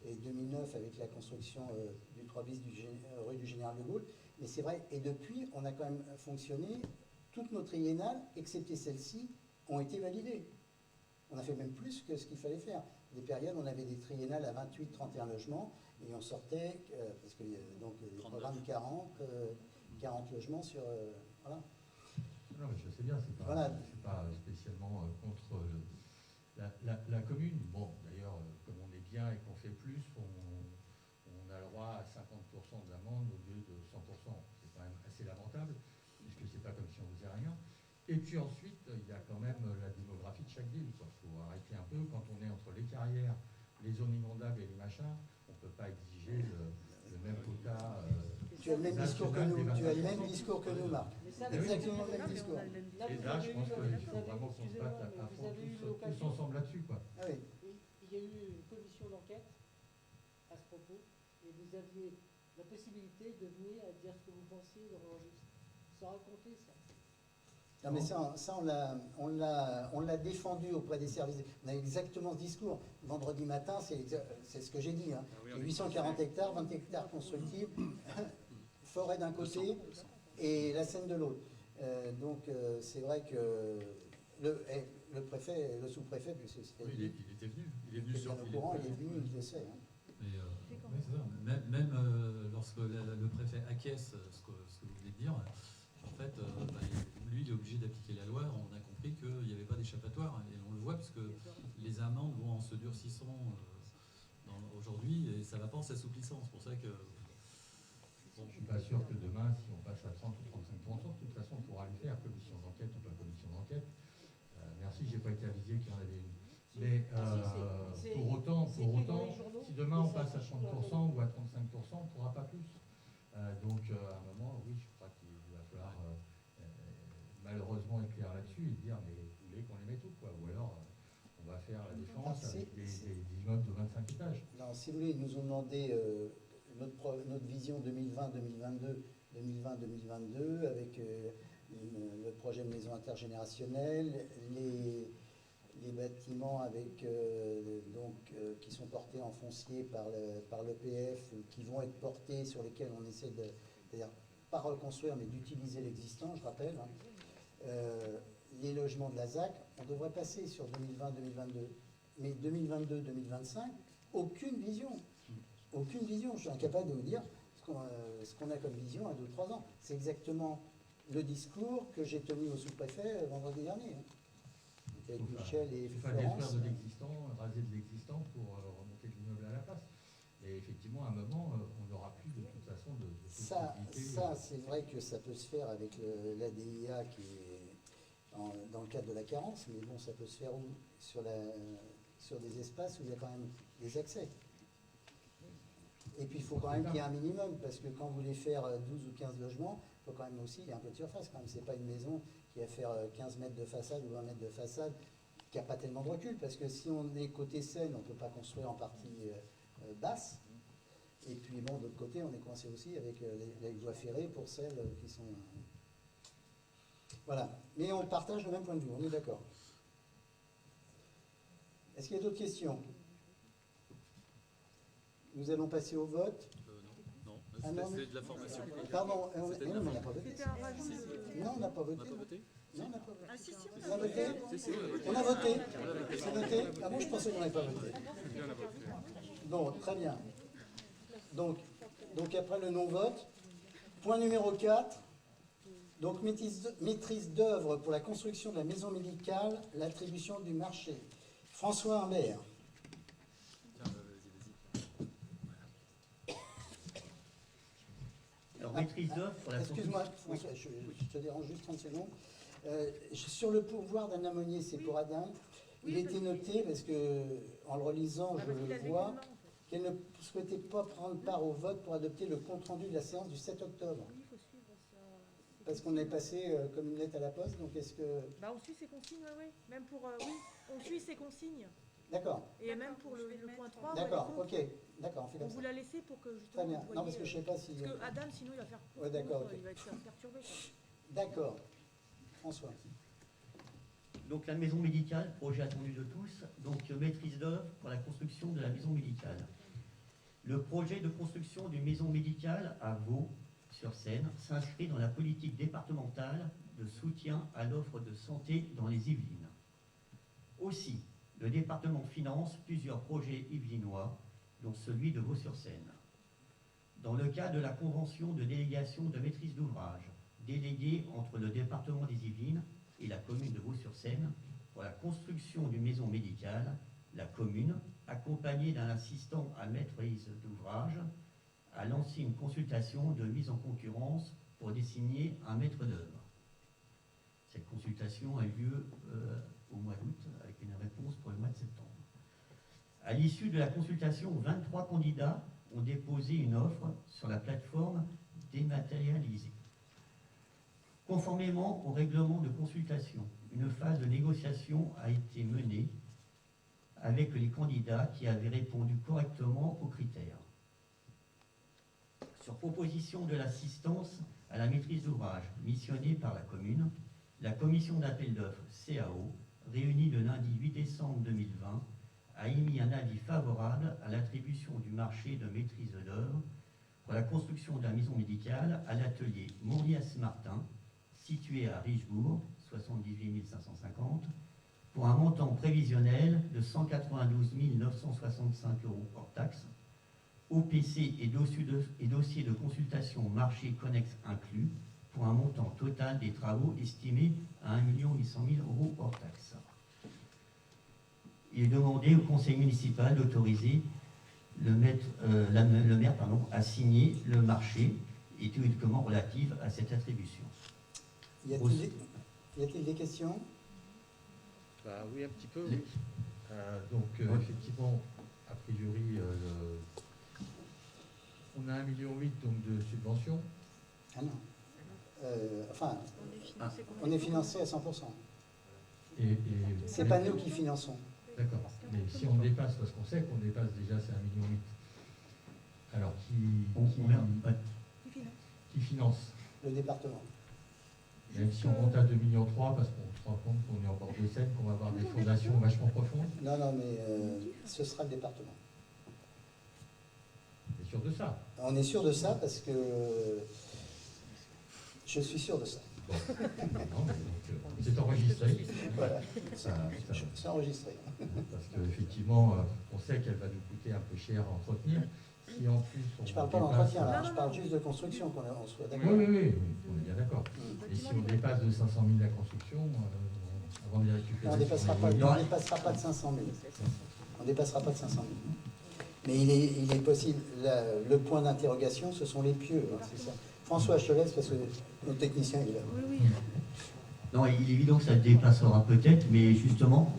Et 2009 avec la construction du 3 bis rue du Général de Gaulle. Mais c'est vrai, et depuis, on a quand même fonctionné. Toutes nos triennales, excepté celles-ci, ont été validées. On a fait même plus que ce qu'il fallait faire. Des périodes, on avait des triennales à 28, 31 logements, et on sortait, parce que donc des programmes 40 logements sur... voilà. Non, mais je sais bien, c'est pas, Voilà. c'est pas spécialement contre la commune. Bon, d'ailleurs, comme on est bien et qu'on fait plus, on a le droit à 50% d'amende au lieu de 100%. C'est quand même assez lamentable, puisque c'est pas comme si on faisait rien. Et puis ensuite, il y a quand même la démographie de chaque ville. Il faut arrêter un peu. Quand on est entre les carrières, les zones inondables et les machins, on ne peut pas exiger le même quota. Tu as le même discours que nous, tu as le même discours que nous, Marc. Exactement le même discours. Et là, je pense qu'il faut vraiment qu'on se batte à fond tous ensemble là-dessus, quoi. Ah oui. Il y a eu une commission d'enquête à ce propos, et vous aviez la possibilité de venir à dire ce que vous pensiez de l'enregistre. Ça raconter ça. Non mais ça on l'a défendu auprès des services. On a exactement ce discours. Vendredi matin, c'est ce que j'ai dit. Hein. 840 hectares, 20 hectares constructibles, forêt d'un côté et la Seine de l'autre. Donc c'est vrai que le préfet, le sous-préfet, puisque c'était Oui, il était venu. Il est venu bien au courant, il est venu, il le sait. Hein. Mais, oui, c'est ça. Même lorsque le préfet acquiesce ce que vous venez de dire, en fait, lui, il est obligé d'appliquer la loi. On a compris qu'il n'y avait pas d'échappatoire. Et on le voit, puisque les amendes vont en se durcissant aujourd'hui, et ça va pas en s'assouplissant. C'est pour ça que Je ne suis pas sûr que demain, si on passe à 30 ou 35%, de toute façon, on pourra le faire, commission d'enquête ou pas commission d'enquête. Merci, je n'ai pas été avisé qu'il y en avait une. Mais pour autant, si demain on passe à 30% ou à 35%, on ne pourra pas plus. Donc à un moment, oui, je crois qu'il va falloir malheureusement être clair là-dessus et dire mais vous voulez qu'on les mette où, quoi. Ou alors on va faire la défense avec des immeubles de 25 étages. Non, si vous voulez, ils nous ont demandé notre vision 2020-2022, 2020-2022 avec le projet de maison intergénérationnelle, les bâtiments avec, qui sont portés en foncier par l'EPF, qui vont être portés, sur lesquels on essaie de, c'est-à-dire pas reconstruire, mais d'utiliser l'existant, je rappelle. Les logements de la ZAC, on devrait passer sur 2020-2022. Mais 2022-2025, aucune vision. Aucune vision. Je suis incapable de vous dire ce qu'on a comme vision à 2-3 ans. C'est exactement le discours que j'ai tenu au sous-préfet vendredi dernier. Avec Michel et Florence. Il faut détruire de l'existant, raser de l'existant pour remonter l'immeuble à la place. Et effectivement, à un moment, on n'aura plus de toute façon de possibilité. Ça c'est vrai que ça peut se faire avec l'ADIA qui est dans le cadre de la carence, mais bon, ça peut se faire où sur des espaces où il y a quand même des accès. Et puis il faut quand même qu'il y ait un minimum, parce que quand vous voulez faire 12 ou 15 logements, il faut quand même aussi, il y a un peu de surface quand même. C'est pas une maison qui va faire 15 mètres de façade ou 20 mètres de façade, qui n'a pas tellement de recul, parce que si on est côté Seine, on ne peut pas construire en partie basse. Et puis bon, de l'autre côté, on est coincé aussi avec les voies ferrées pour celles qui sont... Voilà. Mais on partage le même point de vue, on est d'accord. Est-ce qu'il y a d'autres questions? Nous allons passer au vote. Non, c'était de la formation. Pardon, non, mais on n'a pas voté. C'était un rajout de... Non, on n'a pas voté. On n'a pas voté? Non, on n'a pas voté. Ah si, On a voté? On a voté. C'est noté? Ah bon, je pensais qu'on n'avait pas voté. Donc, très bien. Donc après le non-vote, point numéro 4. Donc, maîtrise d'œuvre pour la construction de la maison médicale, l'attribution du marché. François Humbert. Alors, maîtrise d'œuvre pour la Excuse-moi, François, je te dérange juste 30 secondes. Sur le pouvoir d'Anna Monnier, c'est pour Adam. Il était noté, parce que en le relisant, je le vois, qu'elle ne souhaitait pas prendre part au vote pour adopter le compte-rendu de la séance du 7 octobre. Oui, il faut suivre ça. Parce qu'on est passé comme une lettre à la poste, donc est-ce que... Bah on suit ses consignes, oui. Même pour... oui, on suit ses consignes. D'accord. Et même pour le point 3. D'accord, ok. D'accord, on fait On comme vous ça. l'a laissé pour que justement... Très bien. vous Non, voyez, parce que je ne sais pas si... Parce que Adam, sinon, il va faire... Ouais, d'accord, ok. Il va être perturbé. D'accord. François. Donc la maison médicale, projet attendu de tous, donc maîtrise d'œuvre pour la construction de la maison médicale. Le projet de construction d'une maison médicale à Vaux-sur-Seine s'inscrit dans la politique départementale de soutien à l'offre de santé dans les Yvelines. Aussi, le département finance plusieurs projets yvelinois, dont celui de Vaux-sur-Seine. Dans le cadre de la convention de délégation de maîtrise d'ouvrage, déléguée entre le département des Yvelines et la commune de Vaux-sur-Seine pour la construction d'une maison médicale, la commune, accompagnée d'un assistant à maîtrise d'ouvrage, a lancé une consultation de mise en concurrence pour désigner un maître d'œuvre. Cette consultation a eu lieu au mois d'août avec une réponse pour le mois de septembre. À l'issue de la consultation, 23 candidats ont déposé une offre sur la plateforme dématérialisée. Conformément au règlement de consultation, une phase de négociation a été menée avec les candidats qui avaient répondu correctement aux critères. Sur proposition de l'assistance à la maîtrise d'ouvrage missionnée par la commune, la commission d'appel d'offres CAO, réunie le lundi 8 décembre 2020, a émis un avis favorable à l'attribution du marché de maîtrise d'œuvre pour la construction de la maison médicale à l'atelier Maurias-Martin, situé à Richebourg, 78 550, pour un montant prévisionnel de 192 965 € hors taxe, OPC et dossier de consultation marché connexe inclus, pour un montant total des travaux estimé à 1 800 000 € hors taxe. Il est demandé au conseil municipal d'autoriser le maire à signer le marché est uniquement relative à cette attribution. Y a-t-il des questions? Bah oui, un petit peu, Les- oui. Ouais. Effectivement, a priori, on a 1,8 million donc, de subventions. Ah non. Enfin, On est financé on combien est de temps financé à 100%. C'est mais- pas nous qui finançons. D'accord. Mais si on dépasse, parce qu'on sait qu'on dépasse déjà, c'est 1,8 million. Alors, qui finance? Le département. Même si on monte à 2,3 millions, parce qu'on se rend compte qu'on est en bord de Seine, qu'on va avoir des fondations vachement profondes. Non, mais ce sera le département. On est sûr de ça. On est sûr de ça parce que je suis sûr de ça. Bon. Non, mais donc, c'est enregistré. Voilà, Ça- c'est enregistré. Parce qu'effectivement, on sait qu'elle va nous coûter un peu cher à entretenir. Si en plus on Je parle pas dépasse- d'entretien, Non, là, non, je parle non. juste de construction, qu'on soit Oui, d'accord. oui, oui, on est bien d'accord. Mm. Et si on dépasse de 500 000 la construction, avant de les récupérer... On ne dépassera sur pas, les- on dépassera pas de 500 000. On ne dépassera pas de 500 000. Mais il est possible, le point d'interrogation, ce sont les pieux. Hein, c'est ça. François, je te laisse parce que notre technicien est là. Oui, oui. Non, il est évident que ça dépassera peut-être, mais justement,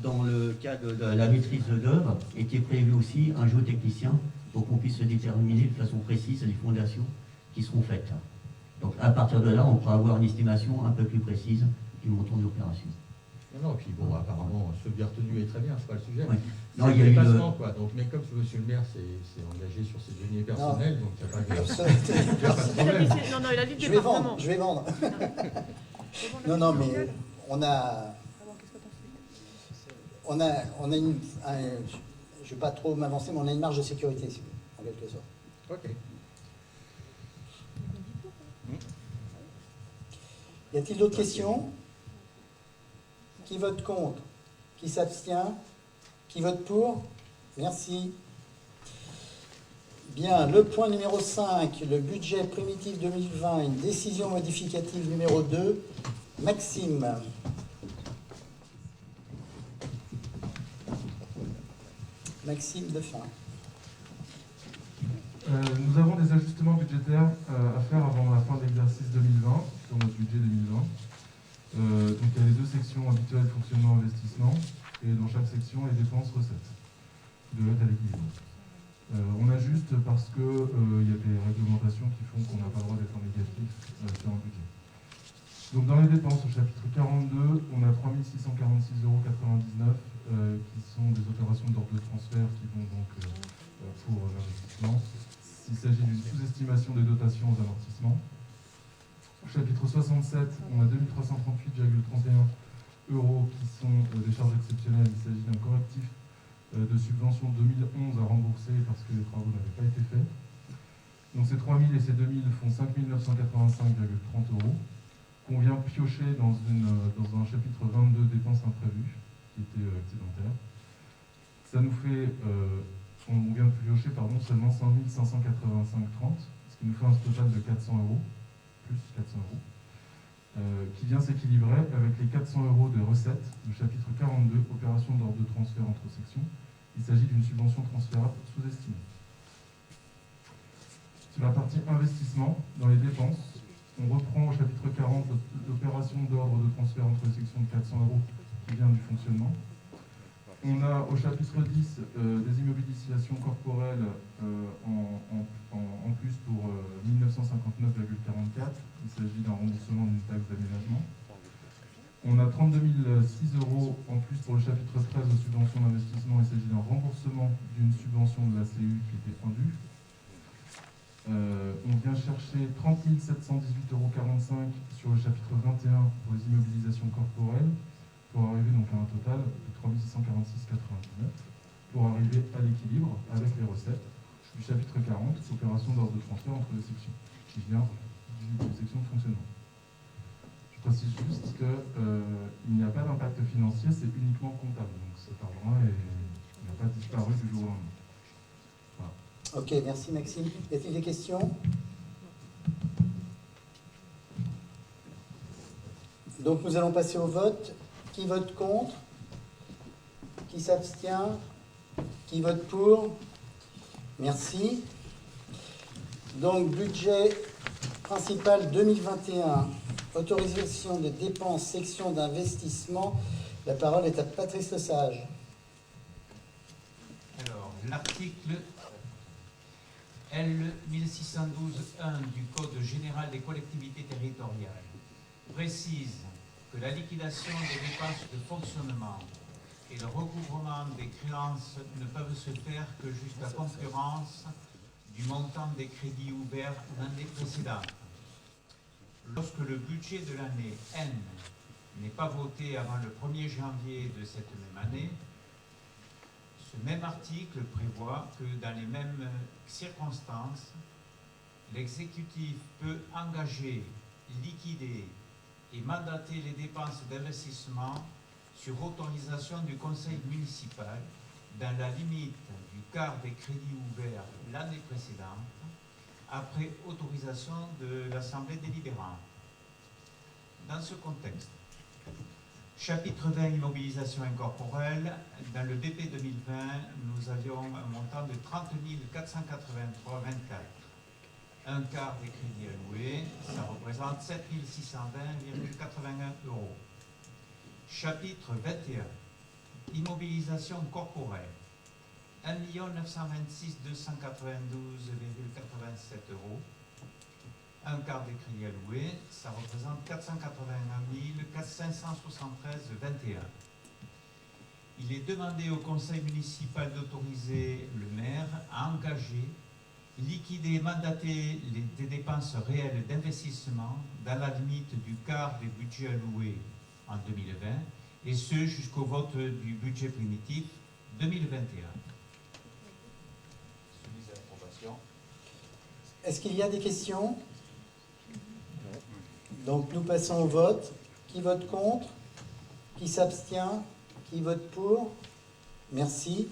dans le cas de la maîtrise d'œuvre, était prévu aussi un géotechnicien pour qu'on puisse déterminer de façon précise les fondations qui seront faites. Donc à partir de là, on pourra avoir une estimation un peu plus précise du montant de l'opération. Non, et puis bon, apparemment, ce bien retenu est très bien, c'est pas le sujet. Ouais. C'est Non, le il y a eu dépassement, quoi. Donc, mais comme monsieur le maire s'est engagé sur ses deniers personnels, donc il n'y a pas de... il y a pas de Il a dit, problème. non, il a dit le Je vais département. vendre, je vais vendre. Non, Non, mais on a, Alors, qu'est-ce que t'en fais on a une, je ne vais pas trop m'avancer, mais on a une marge de sécurité, si vous voulez, en quelque sorte. Ok. Y a-t-il d'autres questions? Qui vote contre? Qui s'abstient? Qui vote pour? Merci. Bien, le point numéro 5, le budget primitif 2020, une décision modificative numéro 2. Maxime. Maxime Defin. Nous avons des ajustements budgétaires à faire avant la fin de l'exercice 2020, sur notre budget 2020. Donc il y a les deux sections habituelles, fonctionnement, investissement, et dans chaque section, les dépenses, recettes, de l'aide à l'équilibre. On ajuste parce qu'il y a des réglementations qui font qu'on n'a pas le droit d'être en négatif sur un budget. Donc dans les dépenses, au chapitre 42, on a 3 646,99 € qui sont des opérations d'ordre de transfert qui vont donc pour l'investissement. Il s'agit d'une sous-estimation des dotations aux amortissements. Au chapitre 67, on a 2338,31 € qui sont des charges exceptionnelles. Il s'agit d'un correctif de subvention 2011 à rembourser parce que les travaux n'avaient pas été faits. Donc ces 3 000 et ces 2 000 font 5 985,30 € qu'on vient piocher dans un chapitre 22 dépenses imprévues qui était excédentaire. Ça nous fait... on vient de piocher seulement 5 585,30 €, ce qui nous fait un total de 400 €, plus 400 €, qui vient s'équilibrer avec les 400 € de recettes du chapitre 42, opération d'ordre de transfert entre sections. Il s'agit d'une subvention transférable sous-estimée. Sur la partie investissement, dans les dépenses, on reprend au chapitre 40 l'opération d'ordre de transfert entre les sections de 400 € qui vient du fonctionnement. On a au chapitre 10 des immobilisations corporelles en plus pour 1959,44. Il s'agit d'un remboursement d'une taxe d'aménagement. On a 32 006 € en plus pour le chapitre 13 de subventions d'investissement. Il s'agit d'un remboursement d'une subvention de la CU qui était indue. On vient chercher 30 718,45 € sur le chapitre 21 pour les immobilisations corporelles, pour arriver donc à un total de 3 646,99 pour arriver à l'équilibre avec les recettes du chapitre 40, opération d'ordre de transfert entre les sections, qui vient d'une section de fonctionnement. Je précise juste qu'il n'y a pas d'impact financier, c'est uniquement comptable, donc cet argent-là n'a pas disparu du jour au lendemain. Voilà. Ok, merci Maxime. Y a-t-il des questions? Donc nous allons passer au vote. Qui vote contre? Qui s'abstient? Qui vote pour? Merci. Donc budget principale 2021, autorisation de dépenses, section d'investissement. La parole est à Patrice Lesage. Alors, l'article L 1612-1 du Code général des collectivités territoriales précise que la liquidation des dépenses de fonctionnement et le recouvrement des créances ne peuvent se faire que jusqu'à concurrence du montant des crédits ouverts l'année précédente. Lorsque le budget de l'année N n'est pas voté avant le 1er janvier de cette même année, ce même article prévoit que dans les mêmes circonstances, l'exécutif peut engager, liquider et mandater les dépenses d'investissement sur autorisation du conseil municipal dans la limite du quart des crédits ouverts l'année précédente, après autorisation de l'Assemblée délibérante. Dans ce contexte, chapitre 20, immobilisation incorporelle, dans le BP 2020, nous avions un montant de 30 483,24. Un quart des crédits alloués, ça représente 7 620,81 euros. Chapitre 21, immobilisation corporelle, 1 926 292,87 euros. Un quart des crédits alloués, ça représente 481 573,21. Il est demandé au conseil municipal d'autoriser le maire à engager, liquider et mandater des dépenses réelles d'investissement dans la limite du quart des budgets alloués en 2020, et ce jusqu'au vote du budget primitif 2021. Soumis à approbation. Est-ce qu'il y a des questions? Donc nous passons au vote. Qui vote contre? Qui s'abstient? Qui vote pour? Merci.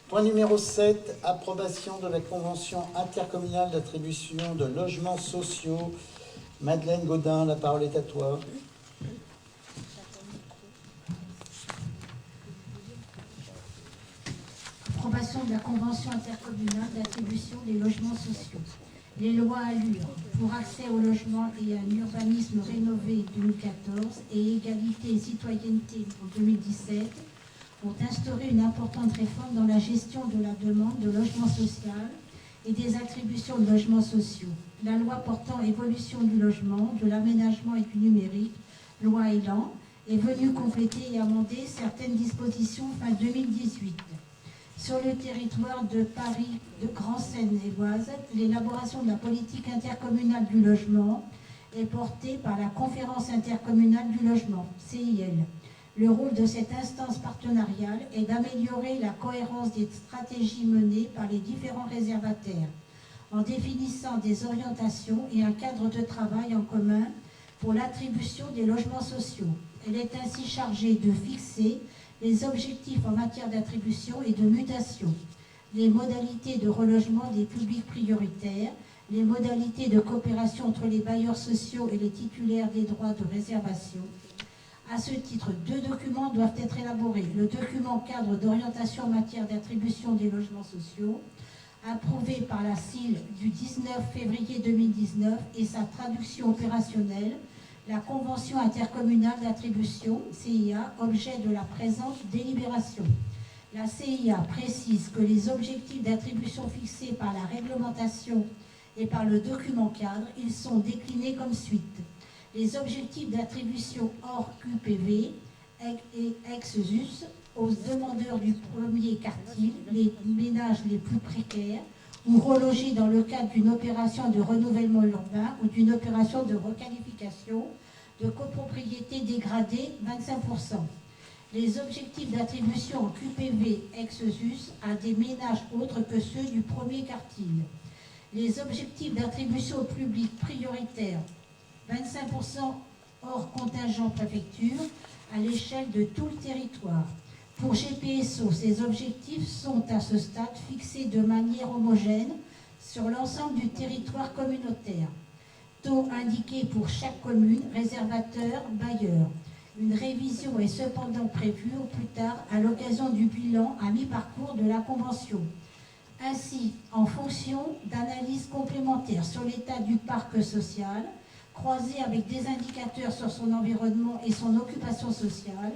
Point numéro 7, approbation de la convention intercommunale d'attribution de logements sociaux. Madeleine Gaudin, la parole est à toi. Approbation de la convention intercommunale d'attribution des logements sociaux. Les lois Allure pour accès au logement et un urbanisme rénové 2014 et égalité et citoyenneté pour 2017 ont instauré une importante réforme dans la gestion de la demande de logement social et des attributions de logements sociaux. La loi portant évolution du logement, de l'aménagement et du numérique, loi Elan, est venue compléter et amender certaines dispositions fin 2018. Sur le territoire de Paris, de Grand Seine-et-Oise, l'élaboration de la politique intercommunale du logement est portée par la Conférence intercommunale du logement, CIL. Le rôle de cette instance partenariale est d'améliorer la cohérence des stratégies menées par les différents réservataires, en définissant des orientations et un cadre de travail en commun pour l'attribution des logements sociaux. Elle est ainsi chargée de fixer les objectifs en matière d'attribution et de mutation, les modalités de relogement des publics prioritaires, les modalités de coopération entre les bailleurs sociaux et les titulaires des droits de réservation. À ce titre, 2 documents doivent être élaborés. Le document cadre d'orientation en matière d'attribution des logements sociaux, approuvé par la CIL du 19 février 2019 et sa traduction opérationnelle, la Convention intercommunale d'attribution, CIA, objet de la présente délibération. La CIA précise que les objectifs d'attribution fixés par la réglementation et par le document cadre, ils sont déclinés comme suite. Les objectifs d'attribution hors QPV et ex-us aux demandeurs du premier quartile, les ménages les plus précaires, ou relogés dans le cadre d'une opération de renouvellement urbain ou d'une opération de requalification de copropriété dégradée 25%. Les objectifs d'attribution en QPV ex-us à des ménages autres que ceux du premier quartile. Les objectifs d'attribution au public prioritaire 25% hors contingent préfecture à l'échelle de tout le territoire. Pour GPSO, ces objectifs sont à ce stade fixés de manière homogène sur l'ensemble du territoire communautaire. Taux indiqués pour chaque commune, réservateur, bailleur. Une révision est cependant prévue au plus tard à l'occasion du bilan à mi-parcours de la Convention. Ainsi, en fonction d'analyses complémentaires sur l'état du parc social, croisées avec des indicateurs sur son environnement et son occupation sociale,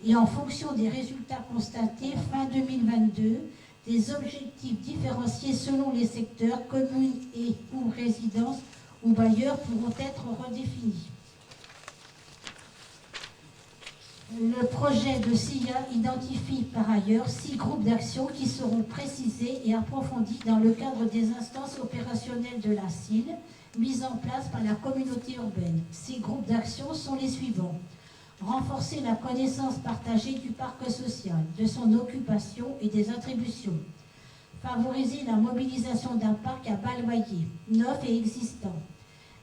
et en fonction des résultats constatés fin 2022, des objectifs différenciés selon les secteurs, communes et ou résidences ou bailleurs pourront être redéfinis. Le projet de SIA identifie par ailleurs 6 groupes d'action qui seront précisés et approfondis dans le cadre des instances opérationnelles de la CIL mises en place par la communauté urbaine. Ces groupes d'action sont les suivants. Renforcer la connaissance partagée du parc social, de son occupation et des attributions. Favoriser la mobilisation d'un parc à bas loyer, neuf et existant.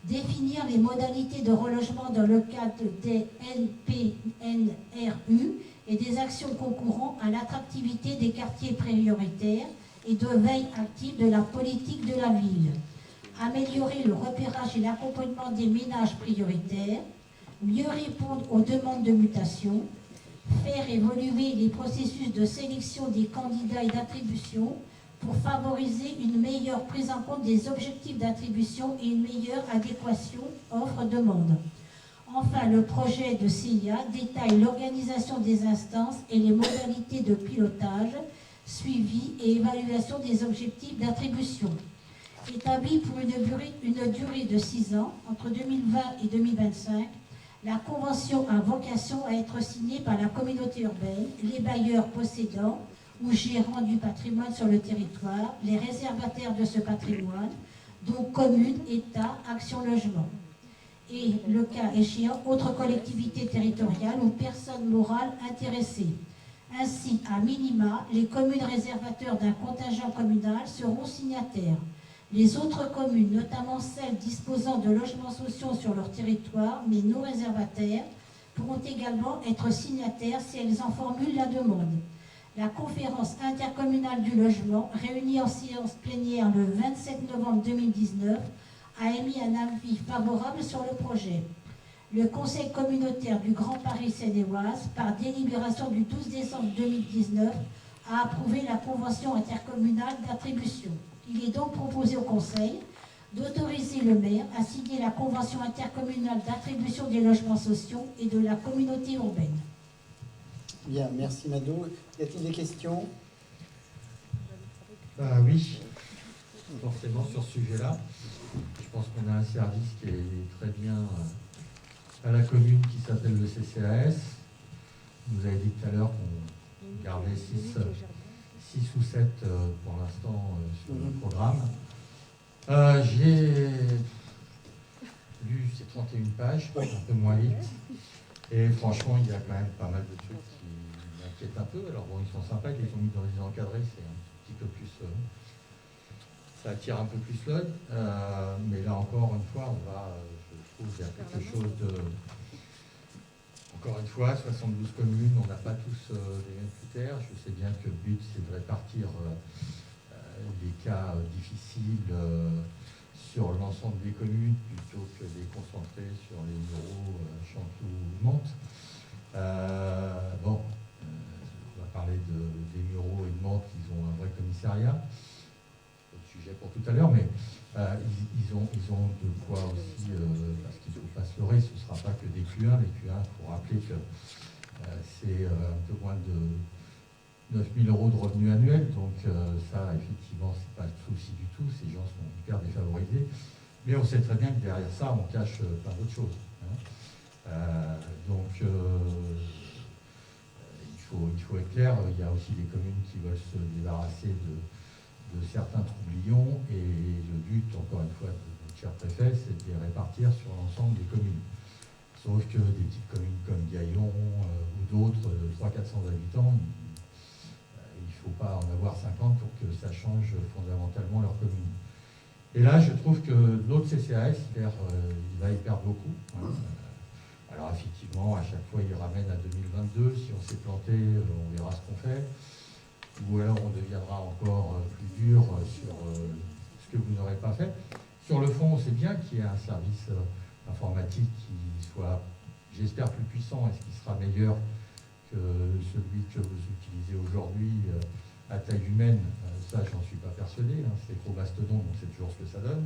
Définir les modalités de relogement dans le cadre des NPNRU et des actions concourant à l'attractivité des quartiers prioritaires et de veille active de la politique de la ville. Améliorer le repérage et l'accompagnement des ménages prioritaires. Mieux répondre aux demandes de mutation. Faire évoluer les processus de sélection des candidats et d'attribution pour favoriser une meilleure prise en compte des objectifs d'attribution et une meilleure adéquation offre-demande. Enfin, le projet de CIA détaille l'organisation des instances et les modalités de pilotage, suivi et évaluation des objectifs d'attribution. Établi pour une durée de 6 ans, entre 2020 et 2025, la convention a vocation à être signée par la communauté urbaine, les bailleurs possédants ou gérants du patrimoine sur le territoire, les réservataires de ce patrimoine, donc communes, État, Action Logement. Et le cas échéant, autres collectivités territoriales ou personnes morales intéressées. Ainsi, à minima, les communes réservateurs d'un contingent communal seront signataires. Les autres communes, notamment celles disposant de logements sociaux sur leur territoire, mais non réservataires, pourront également être signataires si elles en formulent la demande. La conférence intercommunale du logement, réunie en séance plénière le 27 novembre 2019, a émis un avis favorable sur le projet. Le Conseil communautaire du Grand Paris Seine-et-Oise, par délibération du 12 décembre 2019, a approuvé la convention intercommunale d'attribution. Il est donc proposé au Conseil d'autoriser le maire à signer la convention intercommunale d'attribution des logements sociaux et de la communauté urbaine. Bien, merci Mado. Y a-t-il des questions? Oui, forcément sur ce sujet-là. Je pense qu'on a un service qui est très bien à la commune qui s'appelle le CCAS. Vous avez dit tout à l'heure qu'on gardait 6 ou 7 pour l'instant sur le programme. J'ai lu ces 31 pages, un peu moins vite. Et franchement, il y a quand même pas mal de trucs qui m'inquiètent un peu. Alors bon, ils sont sympas, ils les ont mis dans les encadrés, c'est un petit peu plus... ça attire un peu plus l'œil. Mais là encore, une fois, on va, je trouve, qu'il y a quelque chose de... Encore une fois, 72 communes, on n'a pas tous les mêmes critères. Je sais bien que le but, c'est de répartir les cas difficiles sur l'ensemble des communes plutôt que de les concentrer sur les Mureaux, Chanteloup ou Mantes. On va parler des Mureaux et de Mantes, ils ont un vrai commissariat. C'est le sujet pour tout à l'heure, mais ils ont de quoi aussi, parce qu'il ne faut pas se leurrer, ce ne sera pas que des Q1. Les Q1, il faut rappeler que c'est un peu moins de 9 000 € de revenus annuels, donc ça, effectivement, c'est pas le souci du tout, ces gens sont hyper défavorisés, mais on sait très bien que derrière ça, on cache plein d'autres choses. Il faut être clair, il y a aussi des communes qui veulent se débarrasser de certains troublions, et le but, encore une fois, de notre cher préfet, c'est de les répartir sur l'ensemble des communes. Sauf que des petites communes comme Gaillon ou d'autres, 300-400 habitants, il ne faut pas en avoir 50 pour que ça change fondamentalement leur commune. Et là, je trouve que notre CCAS, il va y perdre beaucoup. Alors effectivement, à chaque fois, il ramène à 2022. Si on s'est planté, on verra ce qu'on fait. Ou alors on deviendra encore plus dur sur ce que vous n'aurez pas fait. Sur le fond, c'est bien qu'il y ait un service informatique qui soit, j'espère, plus puissant et qui sera meilleur que celui que vous utilisez aujourd'hui à taille humaine, ça j'en suis pas persuadé, hein, c'est gros mastodon, donc c'est toujours ce que ça donne.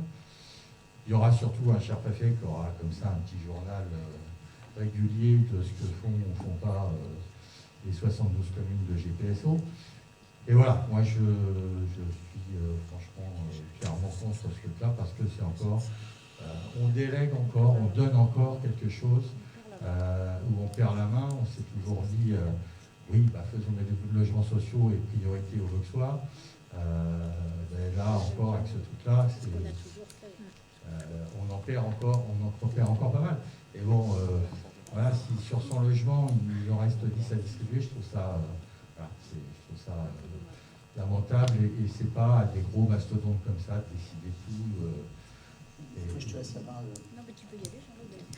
Il y aura surtout un cher préfet qui aura comme ça un petit journal régulier de ce que font ou font pas les 72 communes de GPSO. Et voilà, moi je suis franchement clairement contre ce truc-là parce que c'est encore, on délègue encore, on donne encore quelque chose où on perd la main. On s'est toujours dit, oui, bah, faisons des logements sociaux et priorité au Vauxois. Là encore, avec ce truc-là, on en perd encore pas mal. Et bon, voilà, si sur 100 logements, il en reste 10 à distribuer, je trouve ça, lamentable et c'est pas des gros mastodontes comme ça, décider tout. Je te laisse la main. Non, mais tu peux y aller,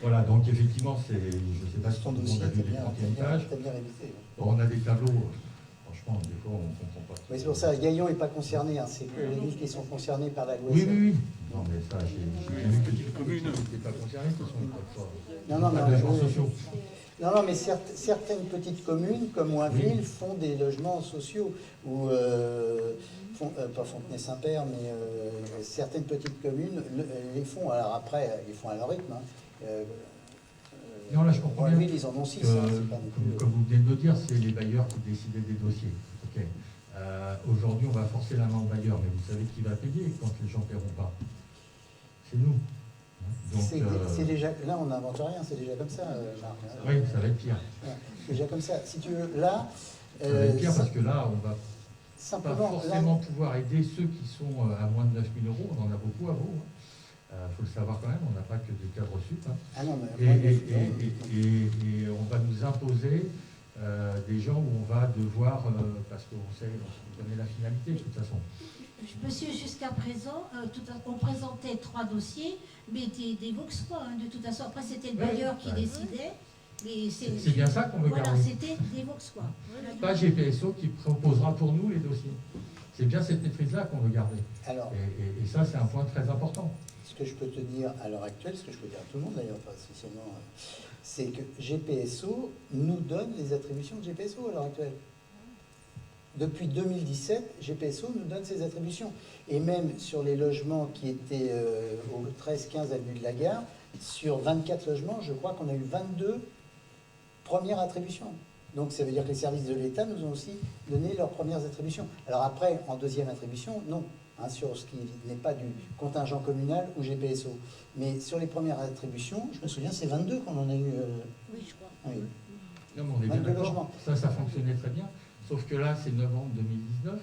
voilà, donc effectivement, je ne sais pas si tout le monde a vu les 31 pages. Bon, on a des tableaux, franchement, des fois, on ne comprend pas. Oui, c'est pour ça, Gaillon n'est pas concerné, hein, c'est que les villes qui sont concernées par la loi. Oui, oui, oui. Non, mais ça, j'ai vu que les communes n'étaient pas concernées, ce sont pas de logements sociaux. Non, mais certaines petites communes, comme Oinville, font des logements sociaux, ou pas Fontenay-Saint-Père, mais certaines petites communes les font. Alors après, ils font à leur rythme. Hein. Non, là, je comprends bien. Oinville, ils en ont 6. Comme vous venez de le dire, c'est les bailleurs qui décidaient des dossiers. Okay. Aujourd'hui, on va forcer la main aux bailleurs, mais vous savez qui va payer quand les gens ne paieront pas? C'est nous. C'est déjà, là, on n'invente rien, c'est déjà comme ça, Marc. Oui, ça va être pire. Ouais, c'est déjà comme ça. Si tu veux, là... Ça va être pire parce que là, on va pas forcément là, pouvoir aider ceux qui sont à moins de 9 000 €. On en a beaucoup à Vaud. Il faut le savoir quand même, on n'a pas que des cadres sup. Hein. Ah non, mais et on va nous imposer des gens où on va devoir, parce qu'on sait, on connaît la finalité de toute façon. Monsieur, jusqu'à présent, on présentait 3 dossiers, mais des Vauxois, hein, de toute façon. Après, c'était le bailleur qui décidait. C'est bien ça qu'on veut garder. Voilà, c'était des Vauxois. Pas GPSO qui proposera pour nous les dossiers. C'est bien cette maîtrise-là qu'on veut garder. Alors, et ça, c'est un point très important. Ce que je peux te dire à l'heure actuelle, ce que je peux dire à tout le monde d'ailleurs, pas spécialement, c'est que GPSO nous donne les attributions de GPSO à l'heure actuelle. Depuis 2017, GPSO nous donne ses attributions. Et même sur les logements qui étaient au 13-15 avenue de la Gare, sur 24 logements, je crois qu'on a eu 22 premières attributions. Donc ça veut dire que les services de l'État nous ont aussi donné leurs premières attributions. Alors après, en deuxième attribution, non, hein, sur ce qui n'est pas du contingent communal ou GPSO. Mais sur les premières attributions, je me souviens, c'est 22 qu'on en a eu. Oui, je crois. Oui. Non, mais on est bien d'accord. Ça fonctionnait très bien. Sauf que là, c'est novembre 2019,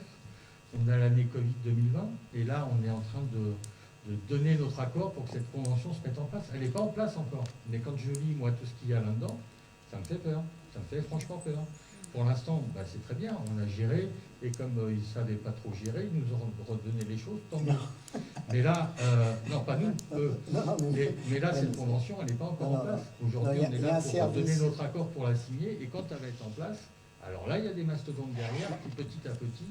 on a l'année Covid 2020, et là, on est en train de donner notre accord pour que cette convention se mette en place. Elle n'est pas en place encore, mais quand je lis, moi, tout ce qu'il y a là-dedans, ça me fait peur. Ça me fait franchement peur. Pour l'instant, bah, c'est très bien, on a géré, et comme ils ne savaient pas trop gérer, ils nous ont redonné les choses, tant mieux. Mais là, non, pas nous, eux. Mais là, cette convention, elle n'est pas encore en place. Aujourd'hui, on est là pour donner notre accord pour la signer, et quand elle va être en place, alors là, il y a des mastodontes derrière qui, petit à petit,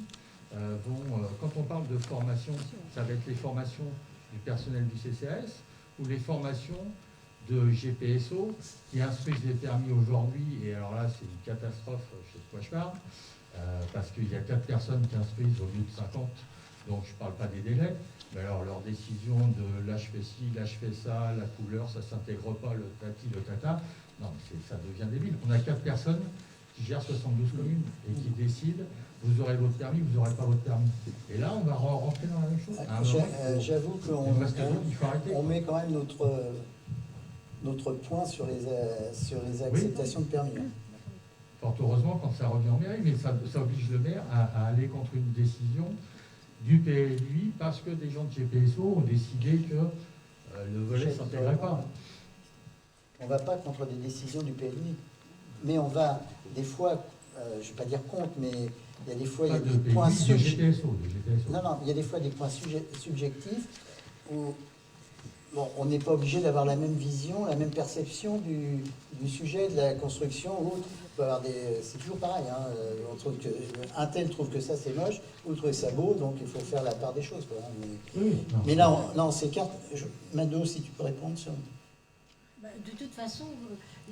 vont... quand on parle de formation, ça va être les formations du personnel du CCAS ou les formations de GPSO qui instruisent les permis aujourd'hui. Et alors là, c'est une catastrophe, je sais de quoi je parle, parce qu'il y a 4 personnes qui instruisent au lieu de 50. Donc, je ne parle pas des délais. Mais alors, leur décision de l'âge fait ci, l'âge fait ça, la couleur, ça ne s'intègre pas, le tati, le tata. Non, mais ça devient débile. On a 4 personnes qui gère 72 communes et qui décide, vous aurez votre permis, vous n'aurez pas votre permis. Et là, on va rentrer dans la même chose. J'avoue qu'on met quand même notre point sur les acceptations de permis. Fort heureusement quand ça revient en mairie, mais ça oblige le maire à aller contre une décision du PLUI parce que des gens de GPSO ont décidé que le volet ne s'intégrait pas. On ne va pas contre des décisions du PLUI. Mais on va, des fois, je ne vais pas dire contre, mais il y a des fois, il y a des points subjectifs. Non, il y a des fois des points subjectifs où bon, on n'est pas obligé d'avoir la même vision, la même perception du sujet, de la construction ou autre. C'est toujours pareil. Hein, on trouve que, un tel trouve que ça c'est moche, ou trouve ça beau, donc il faut faire la part des choses. Quoi, hein, mais là, on s'écarte. Mado, si tu peux répondre sur... Bah, de toute façon,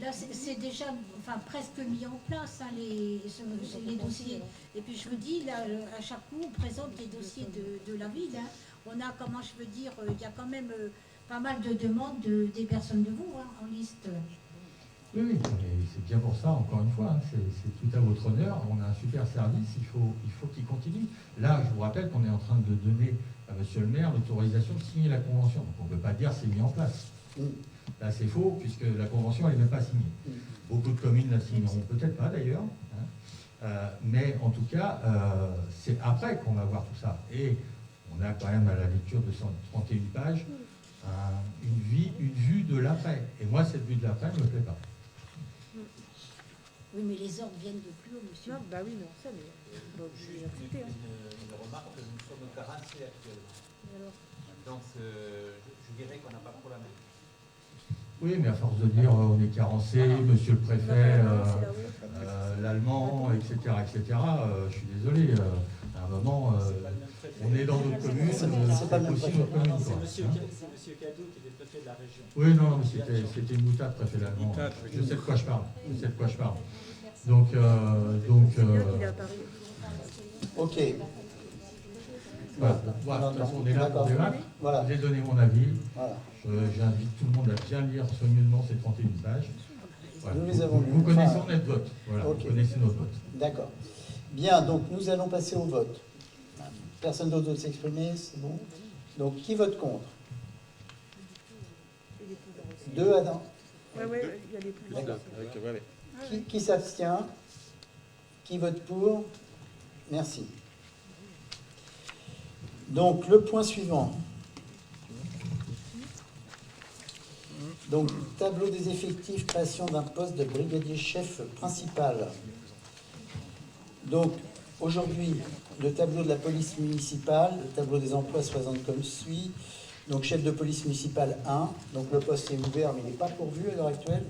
là, c'est déjà presque mis en place, hein, les dossiers. Et puis, je vous dis, là, à chaque coup, on présente les dossiers de la ville. Hein. On a, comment je veux dire, il y a quand même pas mal de demandes des personnes de vous, hein, en liste. Oui, oui, mais c'est bien pour ça, encore une fois, hein, c'est tout à votre honneur. On a un super service, il faut qu'il continue. Là, je vous rappelle qu'on est en train de donner à monsieur le maire l'autorisation de signer la convention. Donc, on ne peut pas dire c'est mis en place. Là, c'est faux, puisque la convention, elle n'est même pas signée. Beaucoup de communes la signeront, peut-être pas d'ailleurs. Hein. Mais en tout cas, c'est après qu'on va voir tout ça. Et on a quand même, à la lecture de 131 pages, une vue de l'après. Et moi, cette vue de l'après ne me plaît pas. Oui, mais les ordres viennent de plus haut, monsieur. Non, bah oui, mais on sait, mais bon, je vais accepter. Hein. Une remarque, nous sommes carencés actuellement. Donc, je dirais qu'on n'a pas trop la main. Oui, mais à force de dire on est carencé, monsieur le préfet, l'allemand, etc., je suis désolé, à un moment, on est dans notre commune, c'est aussi notre commune. C'est monsieur Cadou qui est le préfet de la région. Oui, non, mais c'était une boutade, préfet l'allemand. Je sais de quoi je parle. Donc, ok. Voilà, de toute façon, on est là pour débattre. Voilà. J'ai donné mon avis. Voilà. J'invite tout le monde à bien lire soigneusement ces 31 pages. Voilà. Nous les avons lus. Vous connaissez notre vote. Voilà, okay. Vous connaissez notre vote. D'accord. Bien, donc nous allons passer au vote. Personne d'autre veut s'exprimer, c'est bon. Donc, qui vote contre? 2 Adam. Oui, il y a les pouvoirs. Qui s'abstient? Qui vote pour? Merci. Donc, le point suivant. Donc, tableau des effectifs, création d'un poste de brigadier chef principal. Donc, aujourd'hui, le tableau de la police municipale, le tableau des emplois se présente comme suit. Donc, chef de police municipale 1. Donc, le poste est ouvert, mais il n'est pas pourvu à l'heure actuelle.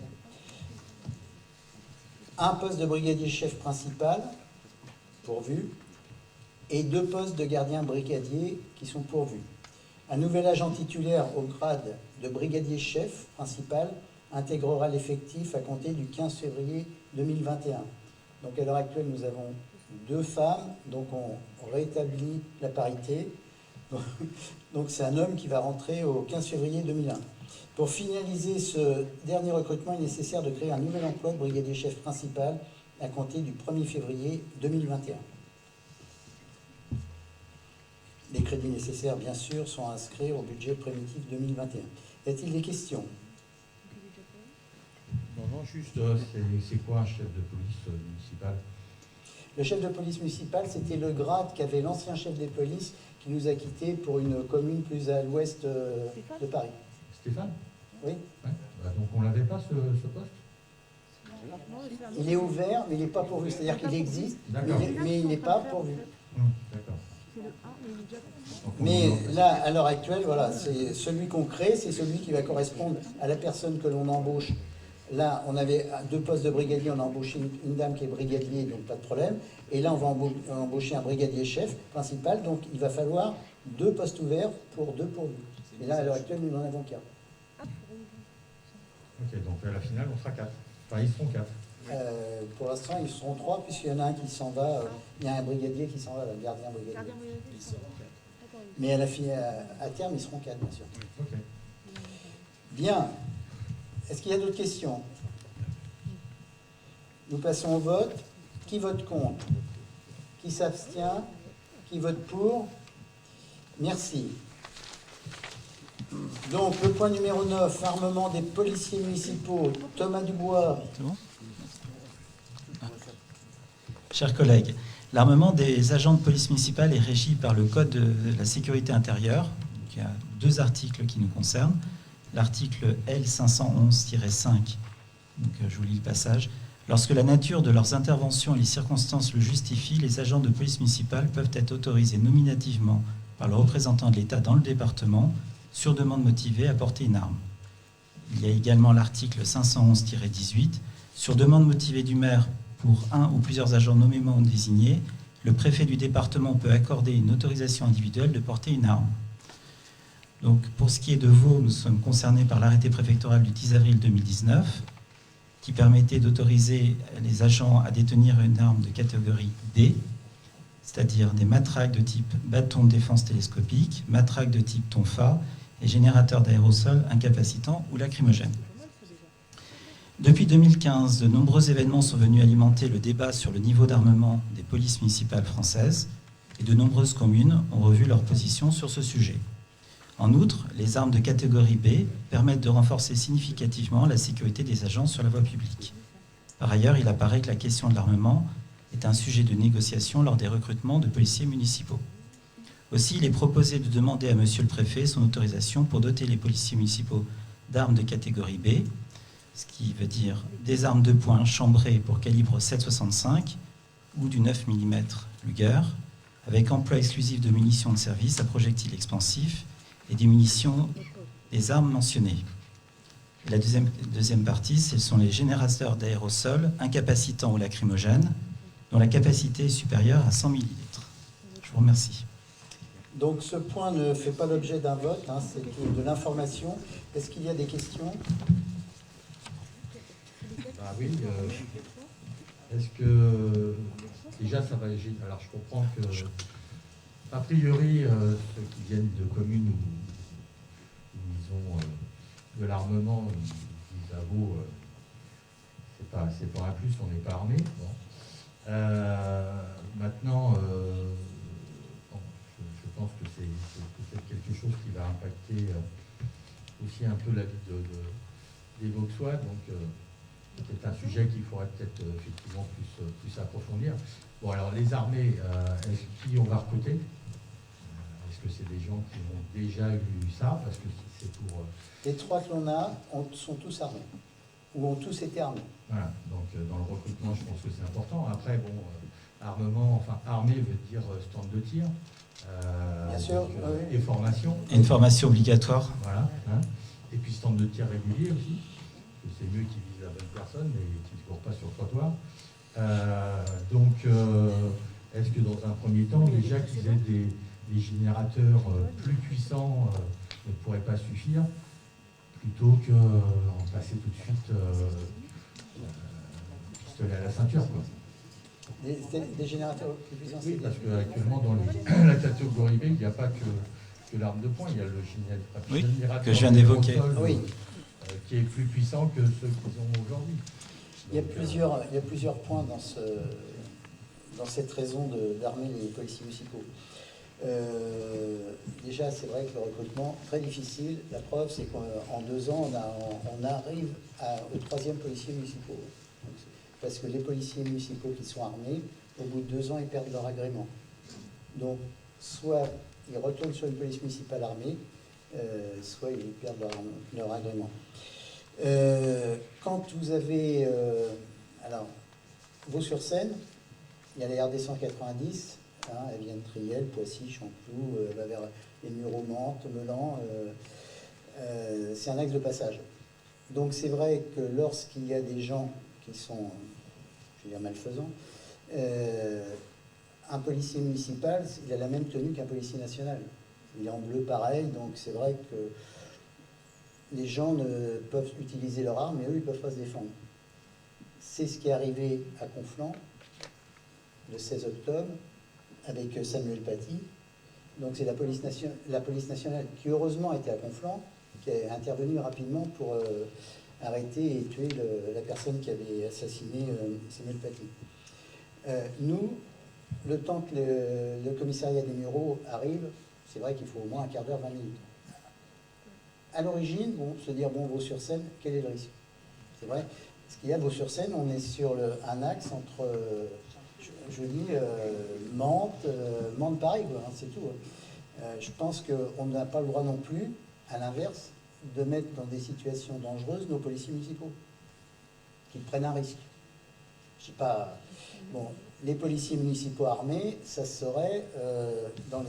Un poste de brigadier chef principal, pourvu. Et 2 postes de gardien brigadier qui sont pourvus. Un nouvel agent titulaire au grade de brigadier chef principal intégrera l'effectif à compter du 15 février 2021. Donc à l'heure actuelle, nous avons 2 femmes, donc on rétablit la parité. Donc c'est un homme qui va rentrer au 15 février 2001. Pour finaliser ce dernier recrutement, il est nécessaire de créer un nouvel emploi de brigadier chef principal à compter du 1er février 2021. Les crédits nécessaires, bien sûr, sont inscrits au budget primitif 2021. Y a-t-il des questions? Non, juste, c'est quoi un chef de police municipal? Le chef de police municipal, c'était le grade qu'avait l'ancien chef des polices qui nous a quittés pour une commune plus à l'ouest de Paris. Stéphane? Oui. Ouais. Bah, donc on n'avait pas ce poste? Il est ouvert, mais il n'est pas pourvu. C'est-à-dire qu'il existe, mais il n'est pas pourvu. D'accord. Mais là, à l'heure actuelle, voilà, c'est celui qu'on crée, c'est celui qui va correspondre à la personne que l'on embauche. Là, on avait 2 postes de brigadier, on a embauché une dame qui est brigadier, donc pas de problème. Et là, on va embaucher un brigadier chef principal, donc il va falloir 2 postes ouverts pour 2 pourvus. Et là, à l'heure actuelle, nous n'en avons qu'un. Ok, donc à la finale, on sera 4. Enfin, ils seront 4. Pour l'instant, ils seront 3, puisqu'il y en a un qui s'en va. Il y a un brigadier qui s'en va, le gardien brigadier. Mais à terme, ils seront 4, bien sûr. Okay. Bien. Est-ce qu'il y a d'autres questions? Nous passons au vote. Qui vote contre? Qui s'abstient? Qui vote pour? Merci. Donc, le point numéro 9, armement des policiers municipaux. Thomas Dubois. C'est bon? Chers collègues, l'armement des agents de police municipale est régi par le Code de la sécurité intérieure. Il y a 2 articles qui nous concernent. L'article L511-5, donc je vous lis le passage. Lorsque la nature de leurs interventions et les circonstances le justifient, les agents de police municipale peuvent être autorisés nominativement par le représentant de l'État dans le département, sur demande motivée, à porter une arme. Il y a également l'article 511-18. Sur demande motivée du maire pour un ou plusieurs agents nommément désignés, le préfet du département peut accorder une autorisation individuelle de porter une arme. Donc, pour ce qui est de Vaud, nous sommes concernés par l'arrêté préfectoral du 10 avril 2019 qui permettait d'autoriser les agents à détenir une arme de catégorie D, c'est-à-dire des matraques de type bâton de défense télescopique, matraques de type tonfa et générateurs d'aérosols incapacitants ou lacrymogènes. Depuis 2015, de nombreux événements sont venus alimenter le débat sur le niveau d'armement des polices municipales françaises et de nombreuses communes ont revu leur position sur ce sujet. En outre, les armes de catégorie B permettent de renforcer significativement la sécurité des agents sur la voie publique. Par ailleurs, il apparaît que la question de l'armement est un sujet de négociation lors des recrutements de policiers municipaux. Aussi, il est proposé de demander à Monsieur le Préfet son autorisation pour doter les policiers municipaux d'armes de catégorie B, ce qui veut dire des armes de poing chambrées pour calibre 7,65 ou du 9 mm Luger, avec emploi exclusif de munitions de service à projectiles expansifs et des munitions des armes mentionnées. Et la deuxième partie, ce sont les générateurs d'aérosols incapacitants ou lacrymogènes, dont la capacité est supérieure à 100 ml. Je vous remercie. Donc ce point ne fait pas l'objet d'un vote, hein, c'est de l'information. Est-ce qu'il y a des questions? Bah oui. Est-ce que déjà ça va agir? Alors je comprends que a priori ceux qui viennent de communes où ils ont de l'armement, ils disent à Vaud, c'est pas un plus, on n'est pas armé. Bon. Maintenant, bon, je pense que c'est peut-être quelque chose qui va impacter aussi un peu la vie des Vauxois, donc c'est un sujet qu'il faudrait peut-être effectivement plus approfondir. Bon, alors les armées, qui on va recruter? Est-ce que c'est des gens qui ont déjà eu ça? Parce que c'est pour... Les trois que l'on a sont tous armés, ou ont tous été armés. Voilà, donc dans le recrutement, je pense que c'est important. Après, bon, armement, enfin armé veut dire stand de tir. Bien sûr, donc, oui. Et formation. Et une formation obligatoire. Voilà. Hein. Et puis stand de tir régulier aussi. C'est mieux qu'ils visent la bonne personne, mais qu'ils ne courent pas sur le trottoir. Est-ce que dans un premier temps, déjà qu'ils aient des générateurs plus puissants ne pourraient pas suffire, plutôt qu'en passer tout de suite pistolet à la ceinture, quoi. Des générateurs plus puissants? Oui, parce qu'actuellement, dans la catégorie B, il n'y a pas que l'arme de poing, il y a le générateur que je viens d'évoquer. Oui. Qui est plus puissant que ceux qu'ils ont aujourd'hui. Il y a plusieurs points dans cette raison d'armer les policiers municipaux. Déjà, c'est vrai que le recrutement, très difficile. La preuve, c'est qu'en 2 ans, on arrive aux 3e policiers municipaux. Parce que les policiers municipaux qui sont armés, au bout de 2 ans, ils perdent leur agrément. Donc, soit ils retournent sur une police municipale armée, soit ils perdent leur agrément. Quand vous avez... alors, Vaux-sur-Seine, il y a la RD 190, hein, elle vient de Triel, Poissy, Chanteloup, elle va vers les Mureaux, Mantes, Melan. C'est un axe de passage. Donc c'est vrai que lorsqu'il y a des gens qui sont, je veux dire, malfaisants, un policier municipal, il a la même tenue qu'un policier national. Il est en bleu pareil, donc c'est vrai que les gens peuvent utiliser leur arme, mais eux, ils ne peuvent pas se défendre. C'est ce qui est arrivé à Conflans le 16 octobre avec Samuel Paty. Donc c'est la police nationale qui heureusement était à Conflans, qui est intervenue rapidement pour arrêter et tuer la personne qui avait assassiné Samuel Paty. Nous, le temps que le commissariat des Mureaux arrive, c'est vrai qu'il faut au moins un quart d'heure, 20 minutes. À l'origine, se dire, Vaux-sur-Seine, quel est le risque? C'est vrai, parce qu'il y a Vaux-sur-Seine, on est sur un axe entre, je dis, Mantes, Paris, hein, c'est tout. Je pense qu'on n'a pas le droit non plus, à l'inverse, de mettre dans des situations dangereuses nos policiers municipaux, qui prennent un risque. Je sais pas... Bon, les policiers municipaux armés, ça serait, dans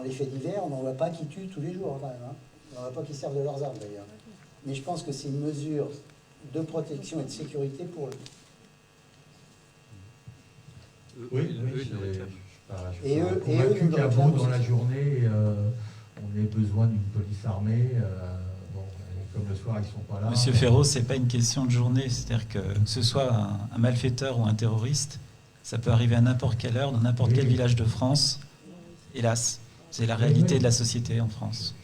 les faits divers, on n'en voit pas qui tuent tous les jours, quand même. Hein. On n'en voit pas qui servent de leurs armes, d'ailleurs. Mais je pense que c'est une mesure de protection et de sécurité pour eux. Oui, je suis et eux convaincu qu'à Vaud, dans la journée, on ait besoin d'une police armée. Bon, et comme le soir, ils ne sont pas là. Monsieur Ferraud, ce n'est pas une question de journée. C'est-à-dire que ce soit un malfaiteur ou un terroriste, ça peut arriver à n'importe quelle heure, dans n'importe quel village de France. Hélas, c'est la réalité de la société en France.